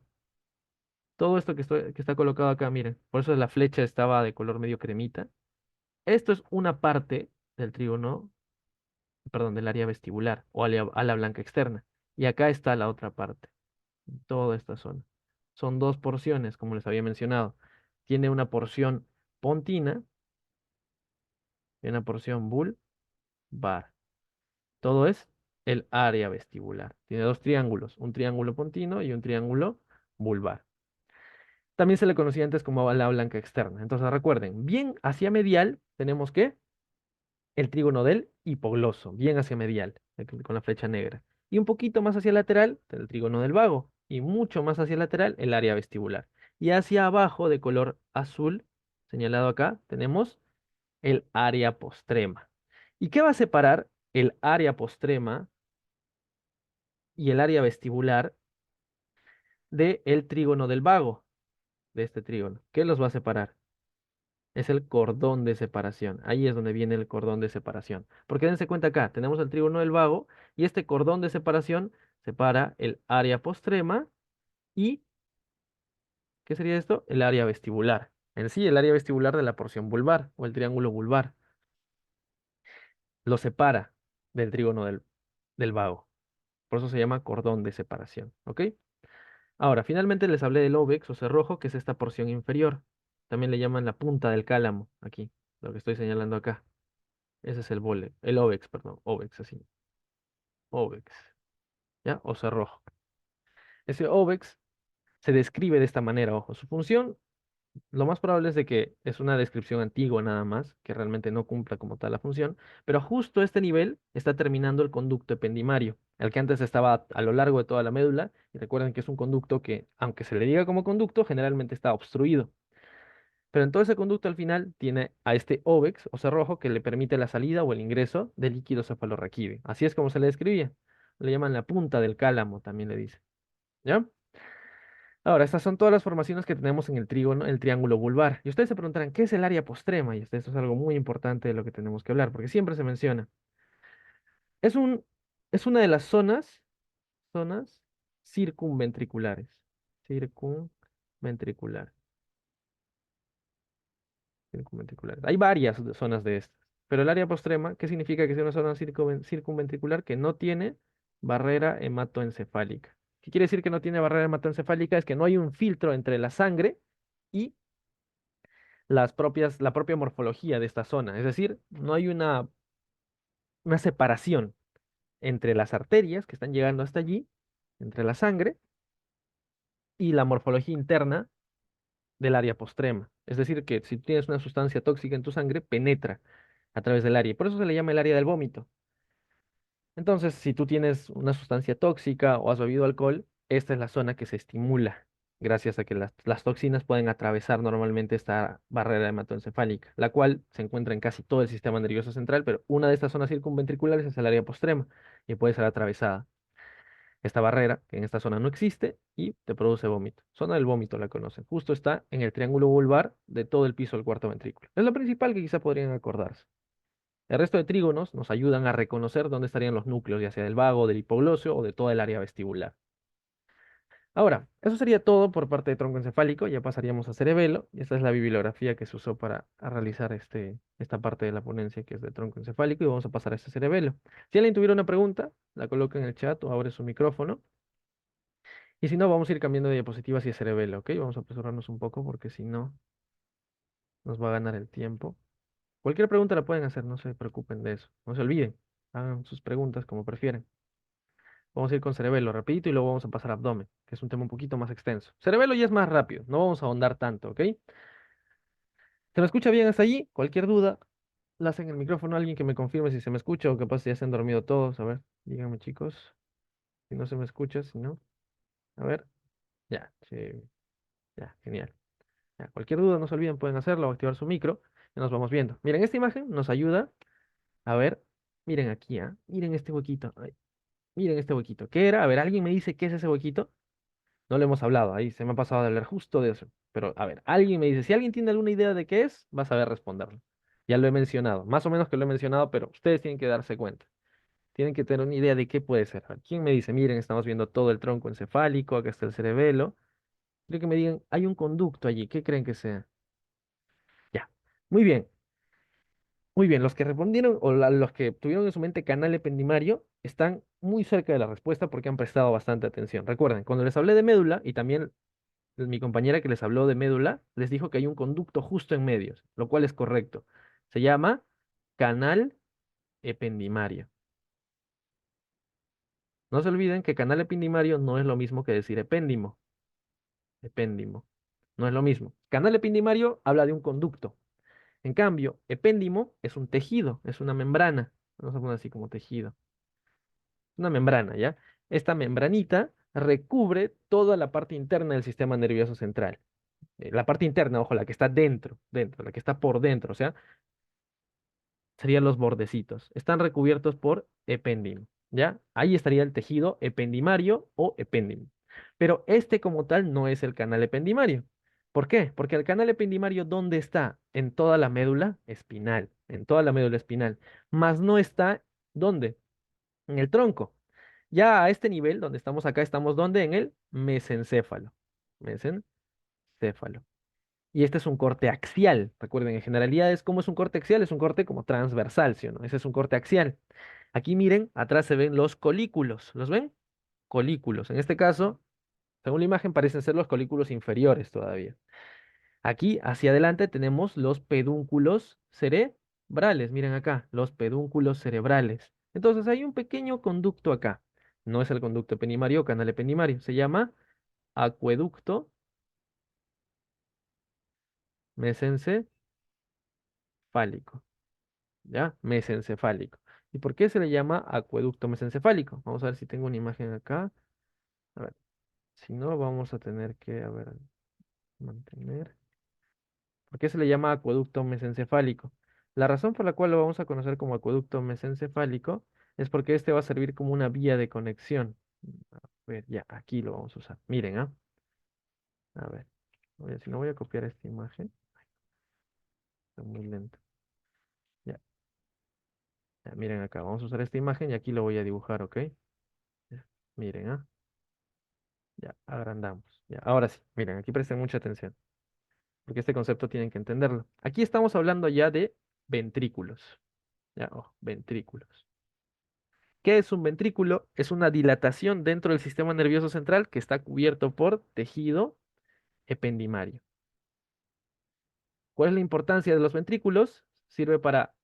Todo esto que está colocado acá, miren, por eso la flecha estaba de color medio cremita. Esto es una parte del trígono, perdón, del área vestibular o ala blanca externa. Y acá está la otra parte, toda esta zona. Son dos porciones, como les había mencionado. Tiene una porción pontina y una porción bulbar. Todo es el área vestibular. Tiene dos triángulos, un triángulo pontino y un triángulo bulbar. También se le conocía antes como ala blanca externa. Entonces recuerden, bien hacia medial tenemos que el trígono del hipogloso, bien hacia medial, con la flecha negra. Y un poquito más hacia lateral, el trígono del vago. Y mucho más hacia lateral, el área vestibular. Y hacia abajo, de color azul, señalado acá, tenemos el área postrema. ¿Y qué va a separar el área postrema y el área vestibular del trígono del vago, de este trígono? ¿Qué los va a separar? Es el cordón de separación. Ahí es donde viene el cordón de separación. Porque dense cuenta acá, tenemos el trígono del vago y este cordón de separación separa el área postrema y, ¿qué sería esto? El área vestibular. En sí, el área vestibular de la porción vulvar o el triángulo vulvar. Lo separa del trígono del vago. Por eso se llama cordón de separación. ¿Ok? Ahora, finalmente les hablé del óvex o cerrojo, que es esta porción inferior. También le llaman la punta del cálamo, aquí, lo que estoy señalando acá. Ese es el óvex, perdón, óvex, así, óvex, ¿ya? O cerrojo. Ese óvex se describe de esta manera, ojo. Su función, lo más probable es de que es una descripción antigua nada más, que realmente no cumpla como tal la función, pero justo a este nivel está terminando el conducto ependimario, el que antes estaba a lo largo de toda la médula, y recuerden que es un conducto que, aunque se le diga como conducto, generalmente está obstruido. Pero en todo ese conducto al final tiene a este óvex o cerrojo que le permite la salida o el ingreso del líquido cefalorraquídeo. Así es como se le describía. Le llaman la punta del cálamo, también le dice. ¿Ya? Ahora, estas son todas las formaciones que tenemos en el trígono, el triángulo vulvar. Y ustedes se preguntarán, ¿qué es el área postrema? Y esto es algo muy importante de lo que tenemos que hablar, porque siempre se menciona. Es un, es una de las zonas circunventriculares. Circunventriculares. Circunventriculares. Hay varias zonas de estas, pero el área postrema, ¿qué significa que sea una zona circunventricular que no tiene barrera hematoencefálica? ¿Qué quiere decir que no tiene barrera hematoencefálica? Es que no hay un filtro entre la sangre y la propia morfología de esta zona. Es decir, no hay una separación entre las arterias que están llegando hasta allí, entre la sangre y la morfología interna del área postrema. Es decir, que si tienes una sustancia tóxica en tu sangre, penetra a través del área. Y por eso se le llama el área del vómito. Entonces, si tú tienes una sustancia tóxica o has bebido alcohol, esta es la zona que se estimula, gracias a que las toxinas pueden atravesar normalmente esta barrera hematoencefálica, la cual se encuentra en casi todo el sistema nervioso central, pero una de estas zonas circunventriculares es el área postrema y puede ser atravesada. Esta barrera, que en esta zona no existe, y te produce vómito. Zona del vómito la conocen. Justo está en el triángulo vulvar de todo el piso del cuarto ventrículo. Es lo principal que quizá podrían acordarse. El resto de trígonos nos ayudan a reconocer dónde estarían los núcleos, ya sea del vago, del hipoglosio o de toda el área vestibular. Ahora, eso sería todo por parte de tronco encefálico. Ya pasaríamos a cerebelo. Y esta es la bibliografía que se usó para realizar esta parte de la ponencia que es de tronco encefálico. Y vamos a pasar a este cerebelo. Si alguien tuviera una pregunta, la coloca en el chat o abre su micrófono. Y si no, vamos a ir cambiando de diapositiva hacia cerebelo, ¿ok? Vamos a apresurarnos un poco porque si no, nos va a ganar el tiempo. Cualquier pregunta la pueden hacer, no se preocupen de eso. No se olviden, hagan sus preguntas como prefieren. Vamos a ir con cerebelo rapidito y luego vamos a pasar a abdomen, que es un tema un poquito más extenso. Cerebelo ya es más rápido, no vamos a ahondar tanto, ¿ok? ¿Se me escucha bien hasta allí? Cualquier duda, la hacen en el micrófono, alguien que me confirme si se me escucha o capaz ya se han dormido todos. A ver, díganme chicos, si no se me escucha, si no. A ver, ya, sí, ya, genial. Ya, cualquier duda, no se olviden, pueden hacerlo o activar su micro y nos vamos viendo. Miren, esta imagen nos ayuda a ver, miren aquí, ¿ah? Miren este huequito, ay, miren este huequito. ¿Qué era? A ver, ¿alguien me dice qué es ese huequito? No lo hemos hablado, ahí se me ha pasado de hablar justo de eso. Pero a ver, alguien me dice, si alguien tiene alguna idea de qué es, va a saber responderlo. Ya lo he mencionado, más o menos que lo he mencionado, pero ustedes tienen que darse cuenta. Tienen que tener una idea de qué puede ser. A ver, ¿quién me dice? Miren, estamos viendo todo el tronco encefálico, acá está el cerebelo. Quiero que me digan, hay un conducto allí, ¿qué creen que sea? Ya. Muy bien, muy bien. Los que respondieron o los que tuvieron en su mente canal ependimario están muy cerca de la respuesta porque han prestado bastante atención. Recuerden, cuando les hablé de médula y también mi compañera que les habló de médula, les dijo que hay un conducto justo en medio, lo cual es correcto. Se llama canal ependimario. No se olviden que canal ependimario no es lo mismo que decir epéndimo. Epéndimo. No es lo mismo. Canal ependimario habla de un conducto. En cambio, epéndimo es un tejido, es una membrana. Vamos a poner así como tejido. Una membrana, ¿ya? Esta membranita recubre toda la parte interna del sistema nervioso central. La parte interna, ojo, la que está dentro, la que está por dentro, o sea, serían los bordecitos. Están recubiertos por epéndimo, ¿ya? Ahí estaría el tejido ependimario o epéndimo. Pero este como tal no es el canal ependimario. ¿Por qué? Porque el canal ependimario, ¿dónde está? En toda la médula espinal, en toda la médula espinal, mas no está, ¿dónde? En el tronco. Ya a este nivel, donde estamos acá, estamos ¿dónde? En el mesencéfalo. Mesencéfalo. Y este es un corte axial. Recuerden, en generalidades, ¿cómo es un corte axial? Es un corte como transversal, ¿sí o no? Ese es un corte axial. Aquí miren, atrás se ven los colículos. ¿Los ven? Colículos. En este caso, según la imagen, parecen ser los colículos inferiores todavía. Aquí, hacia adelante, tenemos los pedúnculos cerebrales. Miren acá, los pedúnculos cerebrales. Entonces, hay un pequeño conducto acá. No es el conducto ependimario o canal ependimario. Se llama acueducto mesencefálico. ¿Ya? Mesencefálico. ¿Y por qué se le llama acueducto mesencefálico? Vamos a ver si tengo una imagen acá. A ver, si no, vamos a tener que, a ver, mantener. ¿Por qué se le llama acueducto mesencefálico? La razón por la cual lo vamos a conocer como acueducto mesencefálico es porque este va a servir como una vía de conexión. A ver, ya, aquí lo vamos a usar. Miren, ¿ah? A ver, si no voy a copiar esta imagen, está muy lento. Ya, ya, miren acá, vamos a usar esta imagen y aquí lo voy a dibujar, ¿ok? Ya, miren, ¿ah? Ya, agrandamos. Ya, ahora sí, miren, aquí presten mucha atención, porque este concepto tienen que entenderlo. Aquí estamos hablando ya de ventrículos. Ya, ventrículos. ¿Qué es un ventrículo? Es una dilatación dentro del sistema nervioso central que está cubierto por tejido ependimario. ¿Cuál es la importancia de los ventrículos? Sirve para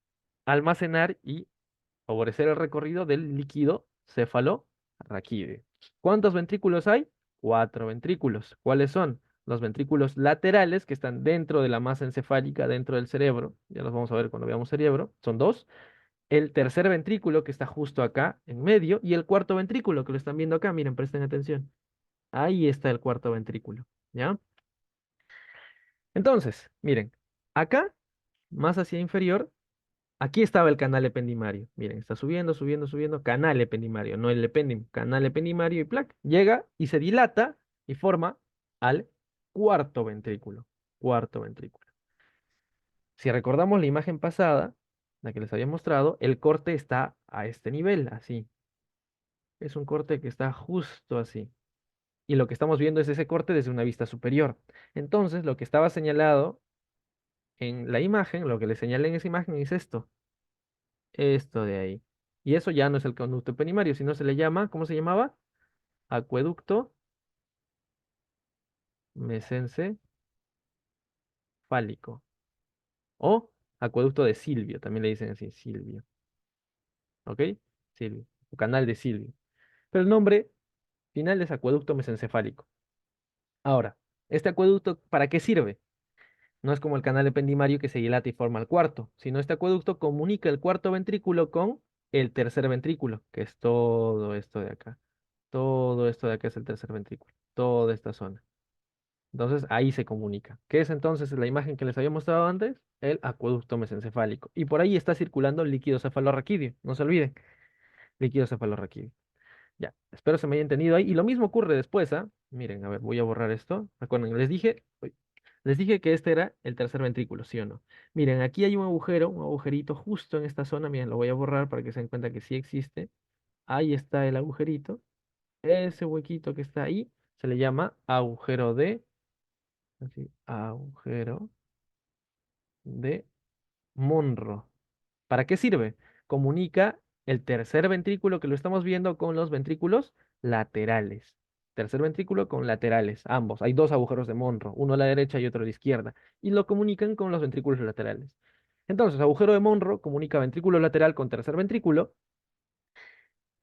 almacenar y favorecer el recorrido del líquido cefalorraquídeo. ¿Cuántos ventrículos hay? Cuatro ventrículos. ¿Cuáles son? Los ventrículos laterales que están dentro de la masa encefálica, dentro del cerebro. Ya los vamos a ver cuando veamos cerebro. Son dos. El tercer ventrículo que está justo acá en medio y el cuarto ventrículo que lo están viendo acá. Miren, presten atención. Ahí está el cuarto ventrículo. ¿Ya? Entonces, miren, acá, más hacia inferior, aquí estaba el canal ependimario. Miren, está subiendo, subiendo, subiendo. Canal ependimario, no el epéndimo. Canal ependimario y plac. Llega y se dilata y forma al cuarto ventrículo. Cuarto ventrículo. Si recordamos la imagen pasada, la que les había mostrado, el corte está a este nivel, así. Es un corte que está justo así. Y lo que estamos viendo es ese corte desde una vista superior. Entonces, lo que estaba señalado en la imagen, lo que le señalé en esa imagen es esto. Esto de ahí. Y eso ya no es el conducto ependimario, sino se le llama, ¿cómo se llamaba? Acueducto mesencefálico. O acueducto de Silvio, también le dicen así, Silvio. ¿Ok? Silvio. O canal de Silvio. Pero el nombre final es acueducto mesencefálico. Ahora, ¿este acueducto para qué sirve? No es como el canal ependimario que se dilata y forma el cuarto, sino este acueducto comunica el cuarto ventrículo con el tercer ventrículo, que es todo esto de acá. Todo esto de acá es el tercer ventrículo, toda esta zona. Entonces ahí se comunica. ¿Qué es entonces la imagen que les había mostrado antes? El acueducto mesencefálico. Y por ahí está circulando el líquido cefalorraquídeo. No se olviden, líquido cefalorraquídeo. Ya, espero se me haya entendido ahí. Y lo mismo ocurre después, ¿ah? Miren, a ver, voy a borrar esto. Recuerden, les dije que este era el tercer ventrículo, ¿sí o no? Miren, aquí hay un agujero, un agujerito justo en esta zona. Miren, lo voy a borrar para que se den cuenta que sí existe. Ahí está el agujerito. Ese huequito que está ahí se le llama agujero de Así, agujero de Monro. ¿Para qué sirve? Comunica el tercer ventrículo que lo estamos viendo con los ventrículos laterales. Tercer ventrículo con laterales, ambos. Hay dos agujeros de Monro, uno a la derecha y otro a la izquierda, y lo comunican con los ventrículos laterales. Entonces, agujero de Monro comunica ventrículo lateral con tercer ventrículo.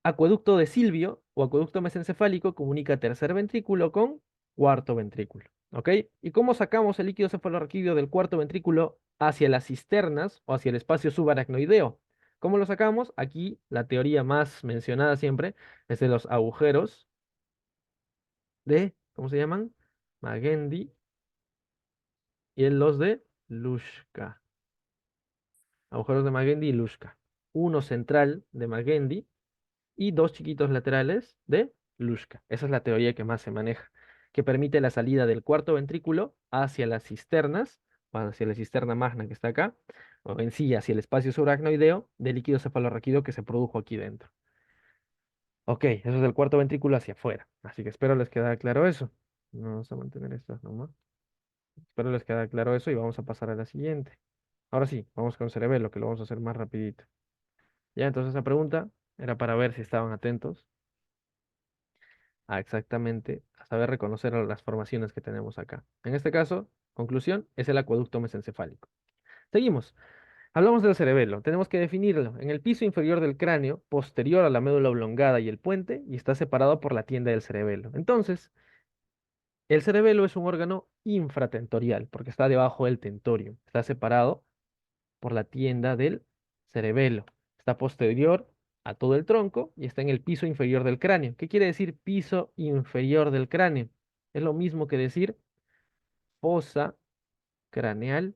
Acueducto de Silvio o acueducto mesencefálico comunica tercer ventrículo con cuarto ventrículo. ¿Ok? ¿Y cómo sacamos el líquido cefalorraquídeo del cuarto ventrículo hacia las cisternas o hacia el espacio subaracnoideo? ¿Cómo lo sacamos? Aquí la teoría más mencionada siempre es de los agujeros de, ¿cómo se llaman? Magendie y en los de Luschka. Agujeros de Magendie y Luschka. Uno central de Magendie y dos chiquitos laterales de Luschka. Esa es la teoría que más se maneja, que permite la salida del cuarto ventrículo hacia las cisternas, o hacia la cisterna magna que está acá, o en sí hacia el espacio subaracnoideo del líquido cefalorraquídeo que se produjo aquí dentro. Ok, eso es del cuarto ventrículo hacia afuera. Así que espero les quede claro eso. Vamos a mantener esto nomás. Espero les quede claro eso y vamos a pasar a la siguiente. Ahora sí, vamos con cerebelo, que lo vamos a hacer más rapidito. Ya, entonces esa pregunta era para ver si estaban atentos a exactamente, a saber reconocer las formaciones que tenemos acá. En este caso, conclusión, es el acueducto mesencefálico. Seguimos. Hablamos del cerebelo. Tenemos que definirlo. En el piso inferior del cráneo, posterior a la médula oblongada y el puente, y está separado por la tienda del cerebelo. Entonces, el cerebelo es un órgano infratentorial, porque está debajo del tentorium. Está separado por la tienda del cerebelo. Está posterior a todo el tronco y está en el piso inferior del cráneo. ¿Qué quiere decir piso inferior del cráneo? Es lo mismo que decir fosa craneal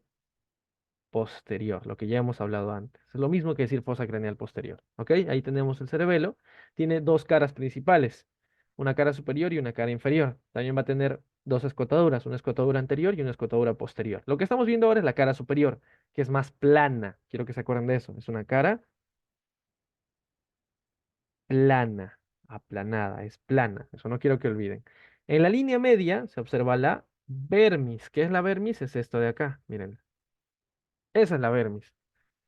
posterior, lo que ya hemos hablado antes. Es lo mismo que decir fosa craneal posterior. ¿Ok? Ahí tenemos el cerebelo. Tiene dos caras principales, una cara superior y una cara inferior. También va a tener dos escotaduras, una escotadura anterior y una escotadura posterior. Lo que estamos viendo ahora es la cara superior, que es más plana. Quiero que se acuerden de eso. Es una cara plana, aplanada, es plana. Eso no quiero que olviden. En la línea media se observa la vermis. ¿Qué es la vermis? Es esto de acá. Miren, esa es la vermis.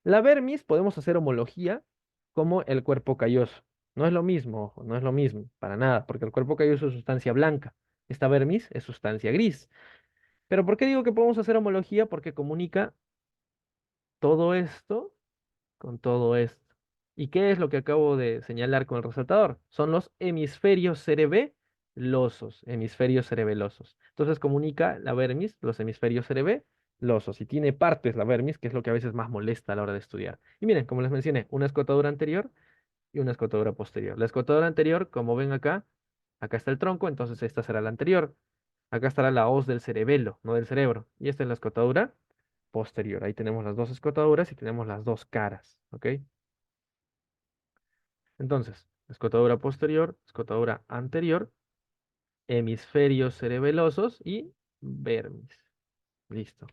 La vermis podemos hacer homología como el cuerpo calloso. No es lo mismo, ojo, no es lo mismo, para nada, porque el cuerpo calloso es sustancia blanca. Esta vermis es sustancia gris. Pero ¿por qué digo que podemos hacer homología? Porque comunica todo esto con todo esto. ¿Y qué es lo que acabo de señalar con el resaltador? Son los hemisferios cerebelosos, hemisferios cerebelosos. Entonces comunica la vermis, los hemisferios cerebelosos, y tiene partes la vermis, que es lo que a veces más molesta a la hora de estudiar. Y miren, como les mencioné, una escotadura anterior y una escotadura posterior. La escotadura anterior, como ven acá, acá está el tronco, entonces esta será la anterior. Acá estará la hoz del cerebelo, no del cerebro. Y esta es la escotadura posterior. Ahí tenemos las dos escotaduras y tenemos las dos caras, ¿ok? Entonces, escotadura posterior, escotadura anterior, hemisferios cerebelosos y vermis. Listo.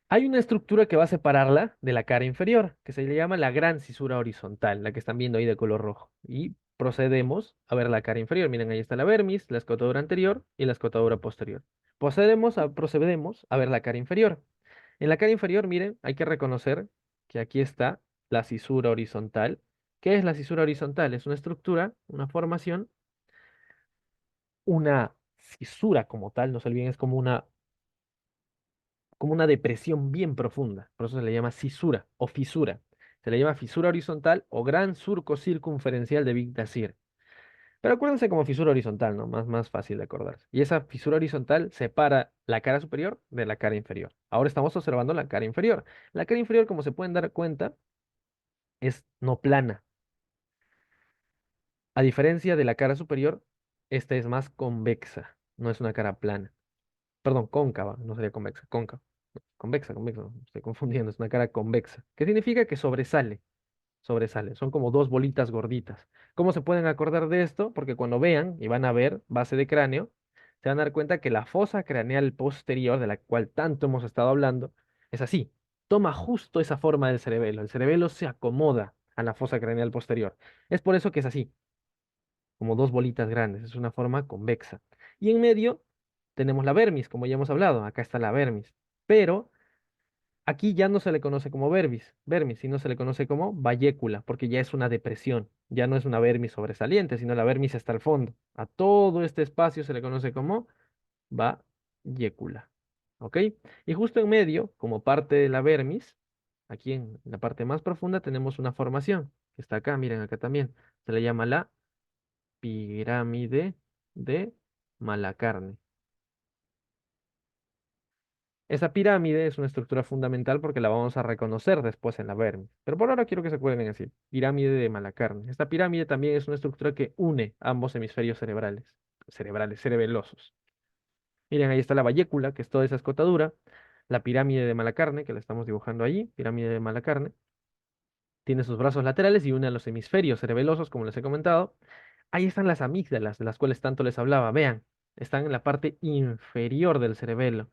Hay una estructura que va a separarla de la cara inferior, que se le llama la gran cisura horizontal, la que están viendo ahí de color rojo. Y procedemos a ver la cara inferior. Miren, ahí está la vermis, la escotadura anterior y la escotadura posterior. Procedemos a ver la cara inferior. En la cara inferior, miren, hay que reconocer que aquí está la cisura horizontal. ¿Qué es la cisura horizontal? Es una estructura, una formación, una fisura como tal, no se olviden, es como una depresión bien profunda. Por eso se le llama cisura o fisura. Se le llama fisura horizontal o gran surco circunferencial de Big Nasir. Pero acuérdense como fisura horizontal, ¿no? Más fácil de acordarse. Y esa fisura horizontal separa la cara superior de la cara inferior. Ahora estamos observando la cara inferior. La cara inferior, como se pueden dar cuenta, es no plana. A diferencia de la cara superior, esta es más convexa. No es una cara plana. Perdón, cóncava, no sería convexa, cóncava. Convexa, me estoy confundiendo, es una cara convexa. ¿Qué significa? Que sobresale. Son como dos bolitas gorditas. ¿Cómo se pueden acordar de esto? Porque cuando vean y van a ver base de cráneo, se van a dar cuenta que la fosa craneal posterior, de la cual tanto hemos estado hablando, es así. Toma justo esa forma del cerebelo. El cerebelo se acomoda a la fosa craneal posterior. Es por eso que es así, como dos bolitas grandes. Es una forma convexa. Y en medio tenemos la vermis, como ya hemos hablado, acá está la vermis, pero aquí ya no se le conoce como vermis, sino se le conoce como vallécula, porque ya es una depresión, ya no es una vermis sobresaliente, sino la vermis está al fondo. A todo este espacio se le conoce como vallécula, ¿ok? Y justo en medio, como parte de la vermis, aquí en la parte más profunda tenemos una formación, que está acá, miren acá también, se le llama la pirámide de Malacarne. Esa pirámide es una estructura fundamental porque la vamos a reconocer después en la vermis. Pero por ahora quiero que se acuerden así, pirámide de Malacarne. Esta pirámide también es una estructura que une ambos hemisferios cerebelosos. Miren, ahí está la vallécula, que es toda esa escotadura. La pirámide de Malacarne, que la estamos dibujando allí, pirámide de Malacarne. Tiene sus brazos laterales y une a los hemisferios cerebelosos, como les he comentado. Ahí están las amígdalas, de las cuales tanto les hablaba. Vean, están en la parte inferior del cerebelo.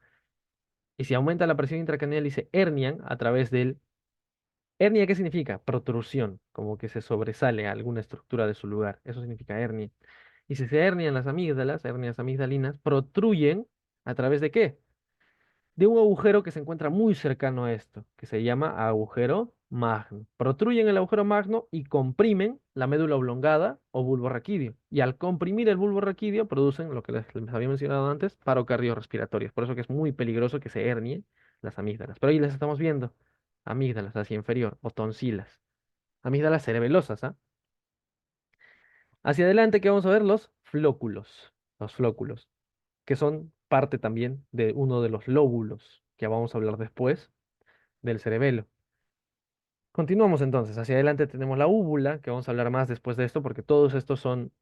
Y si aumenta la presión intracraneal y se hernian a través del... ¿Hernia qué significa? Protrusión, como que se sobresale alguna estructura de su lugar. Eso significa hernia. Y si se hernian las amígdalas, hernias amigdalinas, protruyen a través de ¿qué? De un agujero que se encuentra muy cercano a esto, que se llama agujero magno. Protruyen el agujero magno y comprimen la médula oblongada o bulbo raquídeo. Y al comprimir el bulbo raquídeo producen lo que les había mencionado antes, paro cardiorrespiratorios. Por eso que es muy peligroso que se hernie las amígdalas. Pero ahí las estamos viendo. Amígdalas hacia inferior o tonsilas. Amígdalas cerebelosas, ¿ah? Hacia adelante, ¿qué vamos a ver? Los flóculos. Los flóculos, que son parte también de uno de los lóbulos, que vamos a hablar después, del cerebelo. Continuamos entonces. Hacia adelante tenemos la úvula, que vamos a hablar más después de esto, porque todos estos son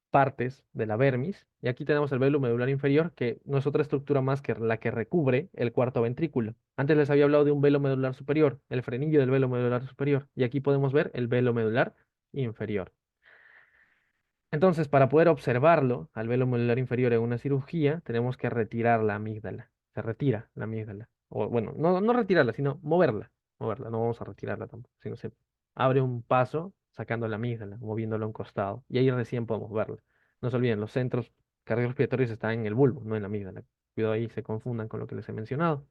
partes de la vermis. Y aquí tenemos el velo medular inferior, que no es otra estructura más que la que recubre el cuarto ventrículo. Antes les había hablado de un velo medular superior, el frenillo del velo medular superior. Y aquí podemos ver el velo medular inferior. Entonces, para poder observarlo, al velo modular inferior en una cirugía, tenemos que retirar la amígdala. Se retira la amígdala. O bueno, no retirarla, sino moverla. Moverla, no vamos a retirarla tampoco, sino se abre un paso sacando la amígdala, moviéndola a un costado. Y ahí recién podemos verla. No se olviden, los centros cardiorrespiratorios están en el bulbo, no en la amígdala. Cuidado ahí, se confundan con lo que les he mencionado.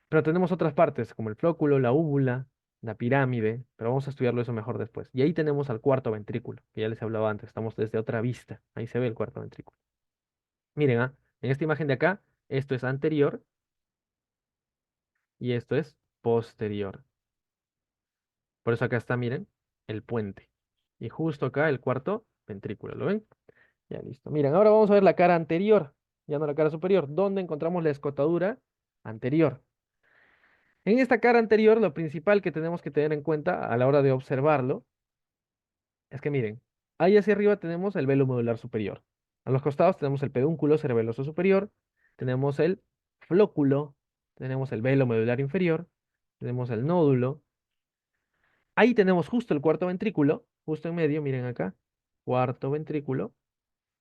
Pero tenemos otras partes, como el flóculo, la úvula, la pirámide, pero vamos a estudiarlo eso mejor después. Y ahí tenemos al cuarto ventrículo, que ya les hablaba antes, estamos desde otra vista. Ahí se ve el cuarto ventrículo. Miren, en esta imagen de acá, esto es anterior y esto es posterior. Por eso acá está, miren, el puente. Y justo acá el cuarto ventrículo, ¿lo ven? Ya listo. Miren, ahora vamos a ver la cara anterior, ya no la cara superior, donde encontramos la escotadura anterior. En esta cara anterior, lo principal que tenemos que tener en cuenta a la hora de observarlo es que miren, ahí hacia arriba tenemos el velo medular superior. A los costados tenemos el pedúnculo cerebeloso superior, tenemos el flóculo, tenemos el velo medular inferior, tenemos el nódulo. Ahí tenemos justo el cuarto ventrículo, justo en medio, miren acá, cuarto ventrículo.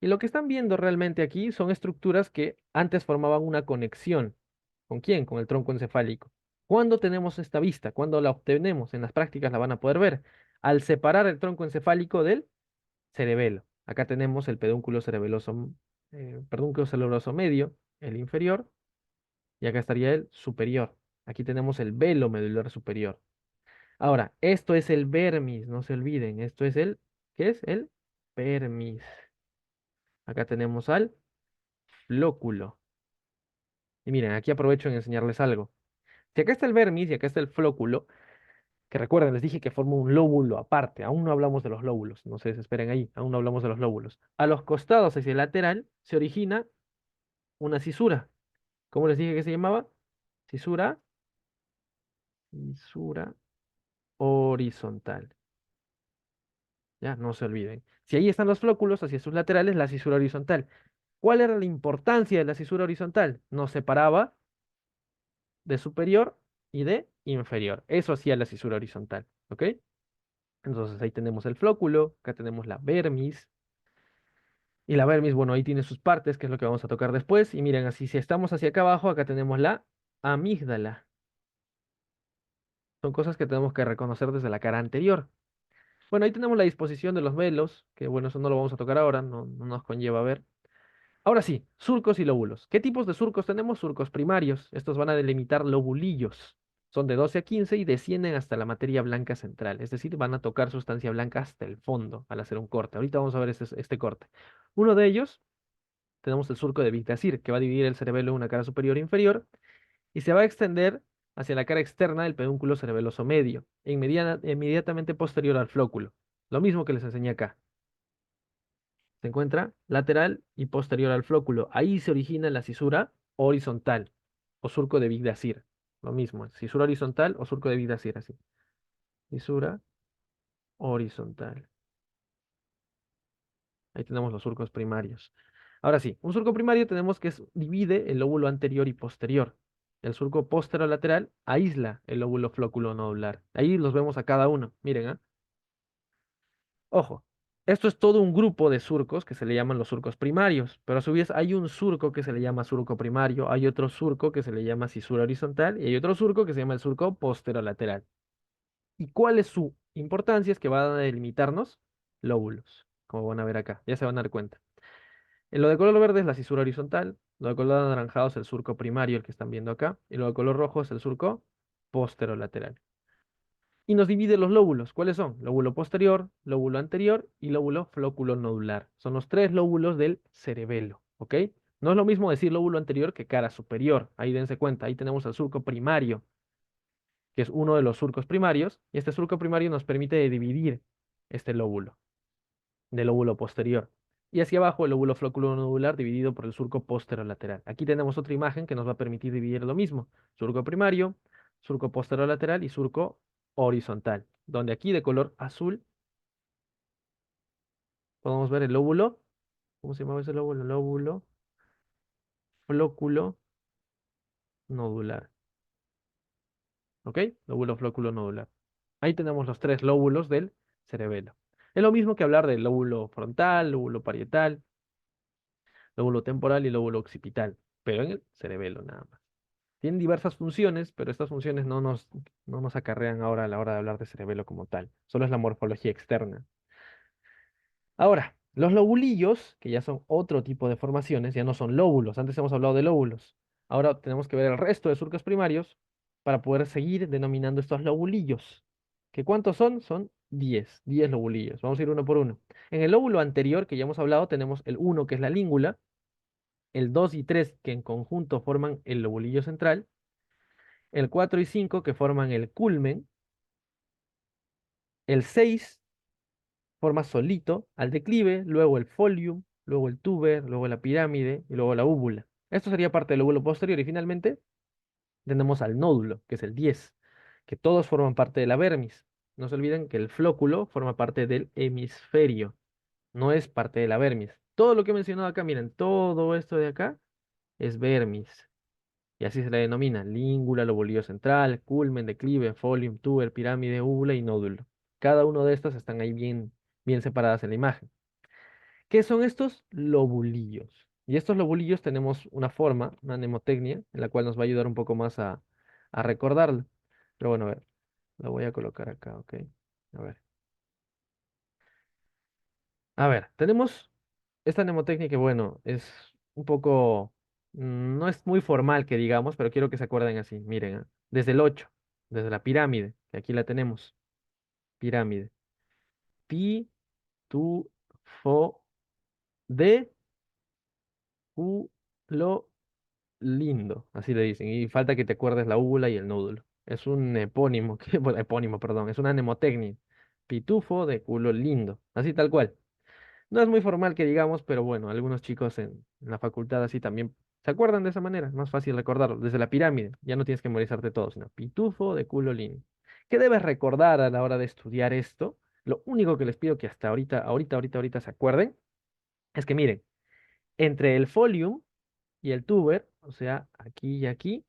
Y lo que están viendo realmente aquí son estructuras que antes formaban una conexión. ¿Con quién? Con el tronco encefálico. ¿Cuándo tenemos esta vista? ¿Cuándo la obtenemos? En las prácticas la van a poder ver. Al separar el tronco encefálico del cerebelo. Acá tenemos el pedúnculo cerebeloso, pedúnculo cerebroso medio, el inferior, y acá estaría el superior. Aquí tenemos el velo medular superior. Ahora, esto es el vermis, no se olviden. Esto es el, ¿qué es? El vermis. Acá tenemos al flóculo. Y miren, aquí aprovecho en enseñarles algo. Si acá está el vermis y acá está el flóculo, que recuerden, les dije que forma un lóbulo aparte. Aún no hablamos de los lóbulos, no se desesperen ahí, aún no hablamos de los lóbulos. A los costados hacia el lateral se origina una cisura. ¿Cómo les dije que se llamaba? Cisura, cisura horizontal. Ya, no se olviden. Si ahí están los flóculos hacia sus laterales, la cisura horizontal. ¿Cuál era la importancia de la cisura horizontal? Nos separaba de superior y de inferior. Eso hacía la cisura horizontal, ¿ok? Entonces ahí tenemos el flóculo, acá tenemos la vermis. Y la vermis, bueno, ahí tiene sus partes, que es lo que vamos a tocar después. Y miren, así si estamos hacia acá abajo, acá tenemos la amígdala. Son cosas que tenemos que reconocer desde la cara anterior. Bueno, ahí tenemos la disposición de los velos, que bueno, eso no lo vamos a tocar ahora, no nos conlleva ver. Ahora sí, surcos y lóbulos. ¿Qué tipos de surcos tenemos? Surcos primarios. Estos van a delimitar lobulillos. Son de 12 a 15 y descienden hasta la materia blanca central. Es decir, van a tocar sustancia blanca hasta el fondo al hacer un corte. Ahorita vamos a ver este corte. Uno de ellos, tenemos el surco de Wigner, que va a dividir el cerebelo en una cara superior e inferior y se va a extender hacia la cara externa del pedúnculo cerebeloso medio, e inmediatamente posterior al flóculo. Lo mismo que les enseñé acá. Se encuentra lateral y posterior al flóculo. Ahí se origina la cisura horizontal o surco de Wigner. Lo mismo, cisura horizontal o surco de Wigner, así. Cisura horizontal. Ahí tenemos los surcos primarios. Ahora sí, un surco primario tenemos que divide el lóbulo anterior y posterior. El surco posterolateral aísla el lóbulo flóculo nodular. Ahí los vemos a cada uno. Miren, ¿ah? Ojo, esto es todo un grupo de surcos que se le llaman los surcos primarios, pero a su vez hay un surco que se le llama surco primario, hay otro surco que se le llama cisura horizontal y hay otro surco que se llama el surco posterolateral. ¿Y cuál es su importancia? Es que va a delimitarnos lóbulos, como van a ver acá, ya se van a dar cuenta. Lo de color verde es la cisura horizontal, lo de color anaranjado es el surco primario, el que están viendo acá, y lo de color rojo es el surco posterolateral. Y nos divide los lóbulos. ¿Cuáles son? Lóbulo posterior, lóbulo anterior y lóbulo nodular. Son los tres lóbulos del cerebelo, ¿ok? No es lo mismo decir lóbulo anterior que cara superior. Ahí dense cuenta, ahí tenemos el surco primario, que es uno de los surcos primarios, y este surco primario nos permite dividir este lóbulo del lóbulo posterior. Y hacia abajo el lóbulo nodular dividido por el surco posterolateral. Aquí tenemos otra imagen que nos va a permitir dividir lo mismo. Surco primario, surco posterolateral y surco horizontal. Donde aquí de color azul podemos ver el lóbulo. ¿Cómo se llama ese lóbulo? Lóbulo flóculo nodular. ¿Ok? Lóbulo flóculo nodular. Ahí tenemos los tres lóbulos del cerebelo. Es lo mismo que hablar del lóbulo frontal, lóbulo parietal, lóbulo temporal y lóbulo occipital, pero en el cerebelo nada más. Tienen diversas funciones, pero estas funciones no nos acarrean ahora a la hora de hablar de cerebelo como tal. Solo es la morfología externa. Ahora, los lobulillos, que ya son otro tipo de formaciones, ya no son lóbulos. Antes hemos hablado de lóbulos. Ahora tenemos que ver el resto de surcos primarios para poder seguir denominando estos lobulillos. ¿Qué cuántos son? Son 10 lobulillos. Vamos a ir uno por uno. En el lóbulo anterior, que ya hemos hablado, tenemos el uno que es la língula, el 2 y 3 que en conjunto forman el lobulillo central, el 4 y 5 que forman el culmen, el 6 forma solito al declive, luego el folium, luego el tuber, luego la pirámide y luego la úvula. Esto sería parte del lóbulo posterior y finalmente tenemos al nódulo, que es el 10, que todos forman parte de la vermis. No se olviden que el flóculo forma parte del hemisferio, no es parte de la vermis. Todo lo que he mencionado acá, miren, todo esto de acá es vermis. Y así se le denomina: língula, lobulillo central, culmen, declive, folium, tuber, pirámide, úvula y nódulo. Cada uno de estos están ahí bien separadas en la imagen. ¿Qué son estos lobulillos? Y estos lobulillos tenemos una forma, una mnemotecnia, en la cual nos va a ayudar un poco más a recordarlo. Pero bueno, a ver, lo voy a colocar acá, ¿ok? A ver. A ver, tenemos esta mnemotecnia que, bueno, es un poco, no es muy formal que digamos, pero quiero que se acuerden así. Miren, ¿ah? Desde el 8, desde la pirámide, que aquí la tenemos. Pirámide. Pi, tu, fo, de, u, lo, lindo. Así le dicen. Y falta que te acuerdes la úvula y el nódulo. Es un epónimo, bueno, epónimo, perdón. Es una mnemotecnia. Pitufo de culo lindo. Así tal cual. No es muy formal que digamos, pero bueno, algunos chicos en la facultad así también se acuerdan de esa manera. Es más fácil recordarlo. Desde la pirámide. Ya no tienes que memorizarte todo, sino pitufo de culo lindo. ¿Qué debes recordar a la hora de estudiar esto? Lo único que les pido que hasta ahorita se acuerden es que miren, entre el folium y el tuber, o sea, aquí y aquí,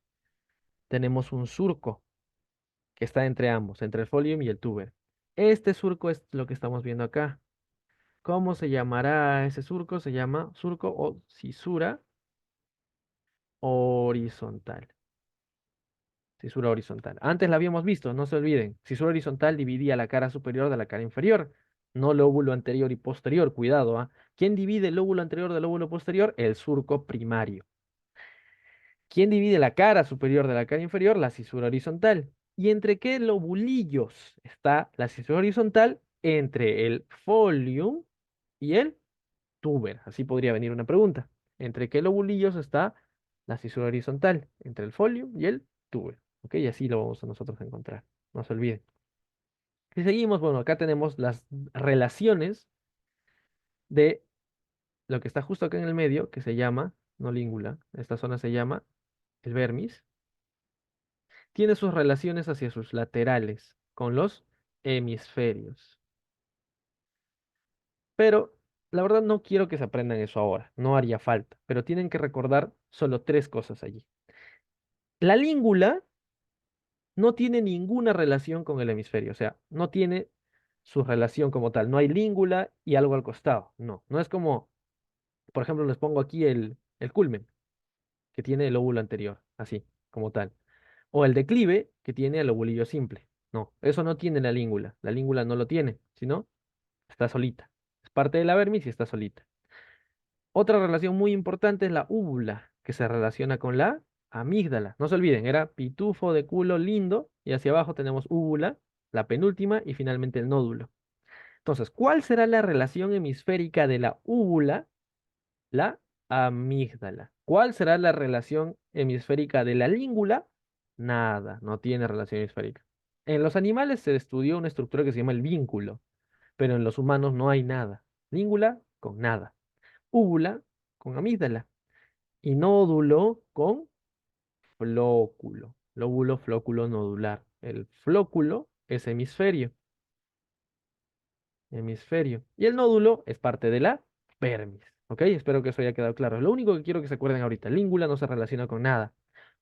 tenemos un surco que está entre ambos, entre el folium y el tuber. Este surco es lo que estamos viendo acá. ¿Cómo se llamará ese surco? Se llama surco o cisura horizontal. Cisura horizontal. Antes la habíamos visto, no se olviden. Cisura horizontal dividía la cara superior de la cara inferior. no lóbulo anterior y posterior, cuidado, ¿ah? ¿Quién divide el lóbulo anterior del lóbulo posterior? El surco primario. ¿Quién divide la cara superior de la cara inferior? La cisura horizontal. ¿Y entre qué lobulillos está la cisura horizontal? Entre el folium y el tuber. Así podría venir una pregunta. ¿Entre qué lobulillos está la cisura horizontal? Entre el folium y el tuber. ¿Ok? Y así lo vamos a nosotros a encontrar. No se olviden. Si seguimos, bueno, acá tenemos las relaciones de lo que está justo acá en el medio, que se llama, no língula, esta zona se llama el vermis. Tiene sus relaciones hacia sus laterales con los hemisferios. Pero la verdad no quiero que se aprendan eso ahora, no haría falta, pero tienen que recordar solo tres cosas allí. La língula no tiene ninguna relación con el hemisferio, o sea, no tiene su relación como tal, no hay língula y algo al costado, no, no es como, por ejemplo, les pongo aquí el culmen, que tiene el lóbulo anterior, así, como tal, o el declive, que tiene el lobulillo simple, no, eso no tiene la língula no lo tiene, sino está solita, es parte de la vermis y está solita. Otra relación muy importante es la úvula, que se relaciona con la amígdala. No se olviden, era pitufo de culo lindo y hacia abajo tenemos úvula, la penúltima y finalmente el nódulo. Entonces, ¿cuál será la relación hemisférica de la úvula? La amígdala. ¿Cuál será la relación hemisférica de la língula? Nada, no tiene relación hemisférica. En los animales se estudió una estructura que se llama el vínculo, pero en los humanos no hay nada. Língula con nada. Úvula con amígdala y nódulo con flóculo. Lóbulo, flóculo, nodular. El flóculo es hemisferio, hemisferio. Y el nódulo es parte de la permis. ¿Ok? Espero que eso haya quedado claro. Lo único que quiero que se acuerden ahorita, língula no se relaciona con nada.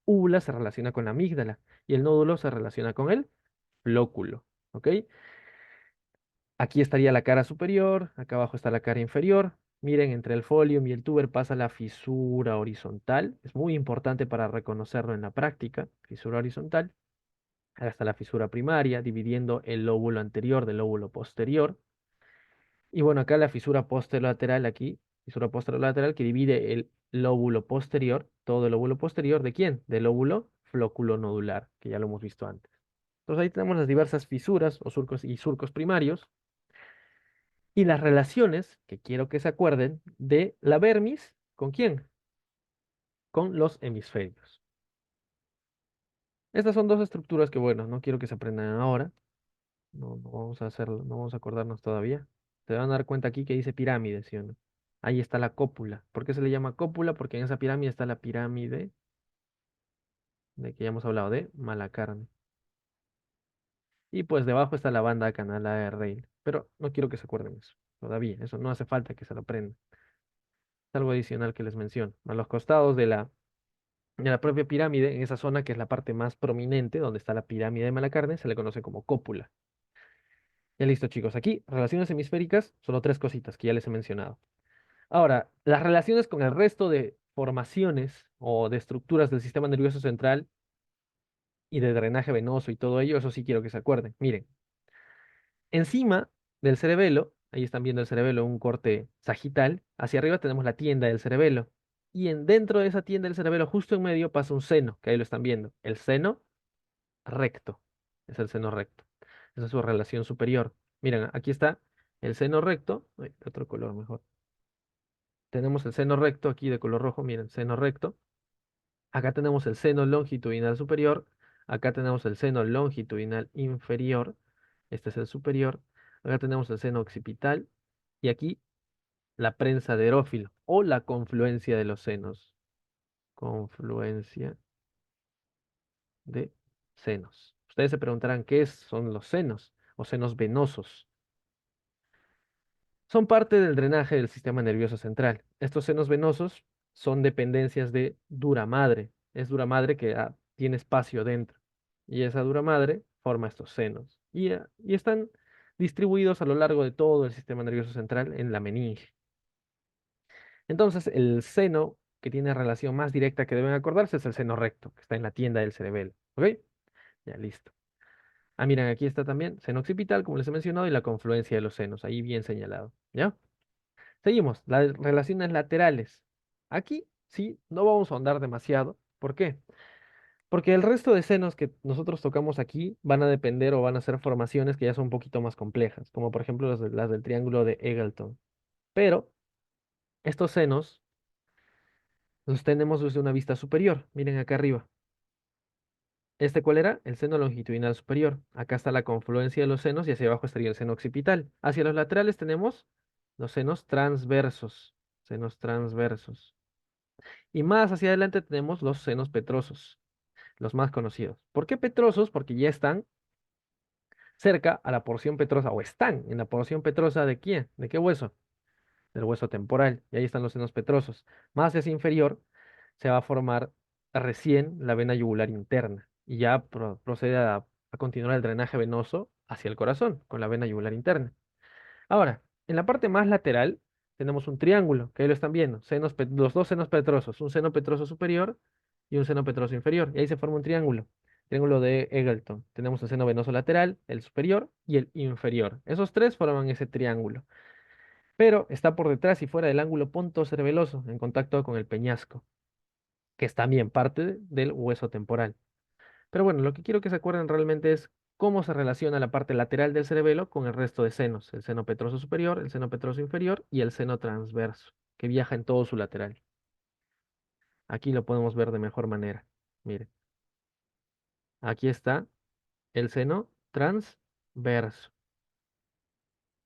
Úvula se relaciona con la amígdala y el nódulo se relaciona con el flóculo. ¿Ok? Aquí estaría la cara superior, acá abajo está la cara inferior. Miren, entre el folium y el tuber pasa la fisura horizontal. Es muy importante para reconocerlo en la práctica. Fisura horizontal. Acá está la fisura primaria, dividiendo el lóbulo anterior del lóbulo posterior. Y bueno, acá la fisura posterolateral, aquí, fisura posterolateral que divide el lóbulo posterior, todo el lóbulo posterior, ¿de quién? Del lóbulo flóculo-nodular, que ya lo hemos visto antes. Entonces ahí tenemos las diversas fisuras o surcos y surcos primarios y las relaciones que quiero que se acuerden de la vermis, ¿con quién? Con los hemisferios. Estas son dos estructuras que, bueno, no quiero que se aprendan ahora. No, no vamos a hacerlo, no vamos a acordarnos todavía. Se van a dar cuenta aquí que dice pirámide, ¿sí o no? Ahí está la cópula. ¿Por qué se le llama cópula? Porque en esa pirámide está la pirámide de que ya hemos hablado de Malacarne. Y pues debajo está la banda canal de Rayleigh. Pero no quiero que se acuerden eso. Todavía, eso no hace falta que se lo aprendan. Es algo adicional que les menciono. A los costados de la propia pirámide, en esa zona que es la parte más prominente, donde está la pirámide de Malacarne, se le conoce como cópula. Ya listo, chicos. Aquí, relaciones hemisféricas, solo tres cositas que ya les he mencionado. Ahora, las relaciones con el resto de formaciones o de estructuras del sistema nervioso central y de drenaje venoso y todo ello, eso sí quiero que se acuerden. Miren, encima del cerebelo, ahí están viendo el cerebelo, un corte sagital, hacia arriba tenemos la tienda del cerebelo. Y dentro de esa tienda del cerebelo, justo en medio, pasa un seno, que ahí lo están viendo. El seno recto. Es el seno recto. Esa es su relación superior. Miren, aquí está el seno recto. Ay, de otro color mejor. Tenemos el seno recto aquí de color rojo. Miren, seno recto. Acá tenemos el seno longitudinal superior. Acá tenemos el seno longitudinal inferior. Este es el superior. Acá tenemos el seno occipital. Y aquí la prensa de Erófilo o la confluencia de los senos. Confluencia de senos. Ustedes se preguntarán son los senos o senos venosos. Son parte del drenaje del sistema nervioso central. Estos senos venosos son dependencias de dura madre. Es dura madre que tiene espacio dentro. Y esa dura madre forma estos senos. Y están distribuidos a lo largo de todo el sistema nervioso central en la meninge. Entonces, el seno que tiene relación más directa que deben acordarse es el seno recto, que está en la tienda del cerebelo. ¿Ok? Ya listo. Ah, miren, aquí está también seno occipital, como les he mencionado, y la confluencia de los senos, ahí bien señalado, ¿ya? Seguimos, las relaciones laterales. Aquí sí, no vamos a ahondar demasiado. ¿Por qué? Porque el resto de senos que nosotros tocamos aquí van a depender o van a ser formaciones que ya son un poquito más complejas, como por ejemplo las del triángulo de Eggleton. Pero estos senos los tenemos desde una vista superior. Miren acá arriba. ¿Este cuál era? El seno longitudinal superior. Acá está la confluencia de los senos y hacia abajo estaría el seno occipital. Hacia los laterales tenemos los senos transversos. Senos transversos. Y más hacia adelante tenemos los senos petrosos, los más conocidos. ¿Por qué petrosos? Porque ya están cerca a la porción petrosa, o están en la porción petrosa de quién, ¿de qué hueso? Del hueso temporal, y ahí están los senos petrosos. Más hacia inferior se va a formar recién la vena yugular interna, y ya procede a continuar el drenaje venoso hacia el corazón, con la vena yugular interna. Ahora, en la parte más lateral tenemos un triángulo, que ahí lo están viendo, los dos senos petrosos, un seno petroso superior y un seno petroso inferior, y ahí se forma un triángulo, triángulo de Eggleton. Tenemos el seno venoso lateral, el superior y el inferior. Esos tres forman ese triángulo, pero está por detrás y fuera del ángulo pontocerebeloso, en contacto con el peñasco, que es también parte del hueso temporal. Pero bueno, lo que quiero que se acuerden realmente es cómo se relaciona la parte lateral del cerebelo con el resto de senos, el seno petroso superior, el seno petroso inferior y el seno transverso, que viaja en todo su lateral. Aquí lo podemos ver de mejor manera. Miren, aquí está el seno transverso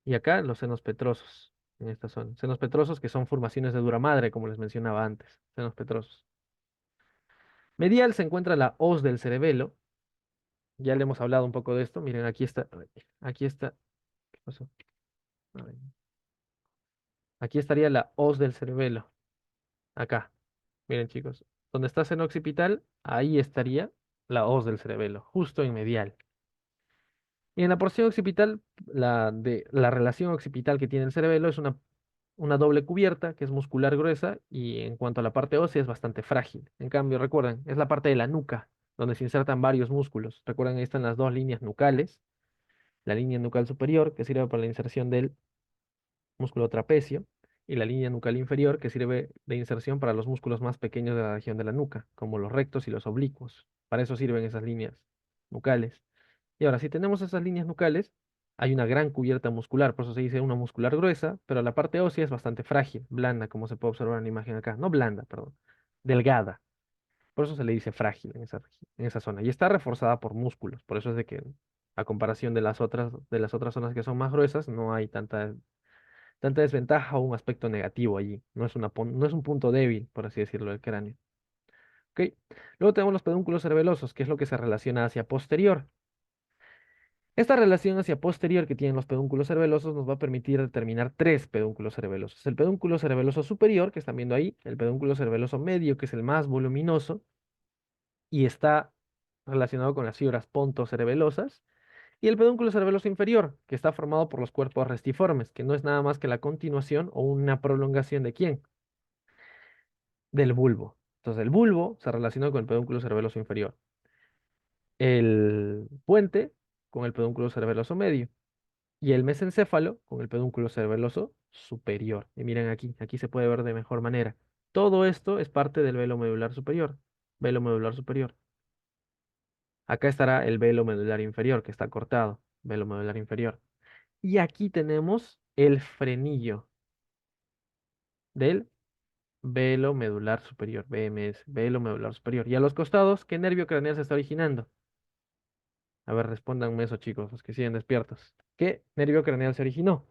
y acá los senos petrosos, en esta zona. Senos petrosos que son formaciones de dura madre, como les mencionaba antes, senos petrosos. Medial se encuentra la hoz del cerebelo. Ya le hemos hablado un poco de esto. Miren, aquí está. Aquí está. ¿Qué pasó? Ay. Aquí estaría la hoz del cerebelo. Acá. Miren, chicos. Donde está seno occipital, ahí estaría la hoz del cerebelo, justo en medial. Y en la porción occipital, la relación occipital que tiene el cerebelo es una doble cubierta que es muscular gruesa y en cuanto a la parte ósea es bastante frágil. En cambio, recuerden, es la parte de la nuca donde se insertan varios músculos. Recuerden, ahí están las dos líneas nucales. La línea nucal superior que sirve para la inserción del músculo trapecio, y la línea nucal inferior que sirve de inserción para los músculos más pequeños de la región de la nuca, como los rectos y los oblicuos. Para eso sirven esas líneas nucales. Y ahora, si tenemos esas líneas nucales, hay una gran cubierta muscular, por eso se dice una muscular gruesa, pero la parte ósea es bastante frágil, blanda, como se puede observar en la imagen acá. No blanda, perdón, delgada. Por eso se le dice frágil en esa zona. Y está reforzada por músculos. Por eso es de que, a comparación de las otras zonas que son más gruesas, no hay tanta desventaja o un aspecto negativo allí. No es un punto débil, por así decirlo, del cráneo. ¿Ok? Luego tenemos los pedúnculos cerebelosos, que es lo que se relaciona hacia posterior. Esta relación hacia posterior que tienen los pedúnculos cerebelosos nos va a permitir determinar tres pedúnculos cerebelosos. El pedúnculo cerebeloso superior, que están viendo ahí, el pedúnculo cerebeloso medio, que es el más voluminoso y está relacionado con las fibras pontocerebelosas, y el pedúnculo cerebeloso inferior, que está formado por los cuerpos restiformes, que no es nada más que la continuación o una prolongación de ¿quién? Del bulbo. Entonces, el bulbo se relaciona con el pedúnculo cerebeloso inferior. El puente con el pedúnculo cerebeloso medio. Y el mesencéfalo con el pedúnculo cerebeloso superior. Y miren aquí, aquí se puede ver de mejor manera. Todo esto es parte del velo medular superior. Velo medular superior. Acá estará el velo medular inferior, que está cortado. Velo medular inferior. Y aquí tenemos el frenillo del velo medular superior, VMS, velo medular superior. Y a los costados, ¿qué nervio craneal se está originando? A ver, respóndanme eso, chicos, los que siguen despiertos. ¿Qué nervio craneal se originó?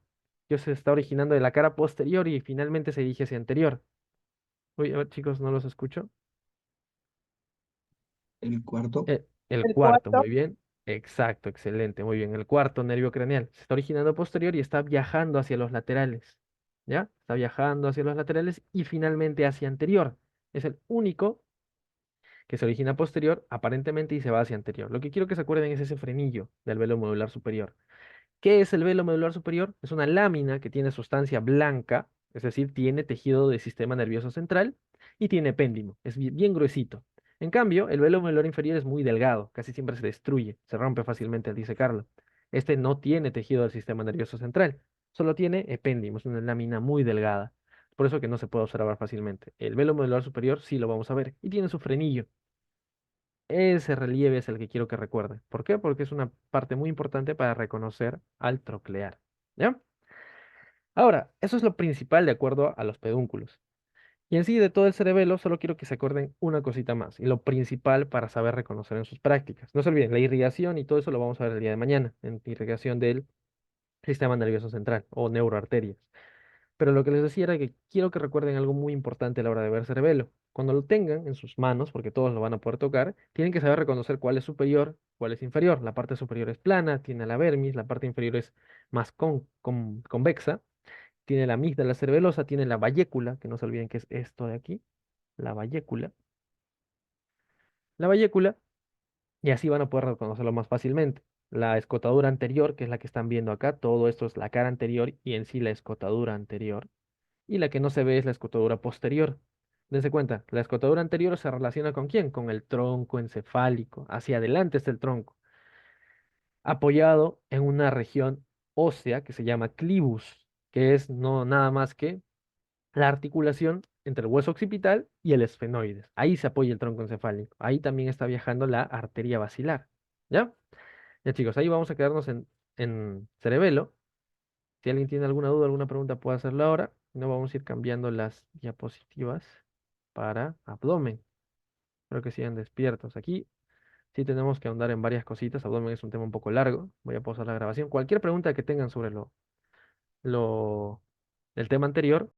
Que se está originando de la cara posterior y finalmente se dirige hacia anterior. Uy, a ver, chicos, no los escucho. El cuarto. El El cuarto, cuarto. muy bien. Exacto, excelente, muy bien. El cuarto nervio craneal se está originando posterior y está viajando hacia los laterales. ¿Ya? Está viajando hacia los laterales y finalmente hacia anterior. Es el único que se origina posterior, aparentemente, y se va hacia anterior. Lo que quiero que se acuerden es ese frenillo del velo medular superior. ¿Qué es el velo medular superior? Es una lámina que tiene sustancia blanca, es decir, tiene tejido del sistema nervioso central y tiene epéndimo, es bien gruesito. En cambio, el velo medular inferior es muy delgado, casi siempre se destruye, se rompe fácilmente al disecarlo. Este no tiene tejido del sistema nervioso central, solo tiene epéndimo, es una lámina muy delgada. Por eso que no se puede observar fácilmente. El velo medular superior sí lo vamos a ver y tiene su frenillo. Ese relieve es el que quiero que recuerde. ¿Por qué? Porque es una parte muy importante para reconocer al troclear. ¿Ya? Ahora, eso es lo principal de acuerdo a los pedúnculos. Y en sí, de todo el cerebelo, solo quiero que se acuerden una cosita más, y lo principal para saber reconocer en sus prácticas. No se olviden, la irrigación y todo eso lo vamos a ver el día de mañana, en irrigación del sistema nervioso central o neuroarterias. Pero lo que les decía era que quiero que recuerden algo muy importante a la hora de ver cerebelo. Cuando lo tengan en sus manos, porque todos lo van a poder tocar, tienen que saber reconocer cuál es superior, cuál es inferior. La parte superior es plana, tiene la vermis, la parte inferior es más convexa, tiene la amígdala cerebelosa, tiene la bayécula, que no se olviden que es esto de aquí, la bayécula. La bayécula, y así van a poder reconocerlo más fácilmente. La escotadura anterior, que es la que están viendo acá, todo esto es la cara anterior y en sí la escotadura anterior. Y la que no se ve es la escotadura posterior. Dense cuenta, la escotadura anterior se relaciona con quién? Con el tronco encefálico. Hacia adelante está el tronco, apoyado en una región ósea que se llama clivus, que es no nada más que la articulación entre el hueso occipital y el esfenoides. Ahí se apoya el tronco encefálico. Ahí también está viajando la arteria basilar. ¿Ya? Ya chicos, ahí vamos a quedarnos en cerebelo. Si alguien tiene alguna duda, alguna pregunta, puede hacerla ahora. Si no, vamos a ir cambiando las diapositivas para abdomen. Espero que sigan despiertos. Aquí sí tenemos que ahondar en varias cositas. Abdomen es un tema un poco largo. Voy a pausar la grabación. Cualquier pregunta que tengan sobre lo, el tema anterior,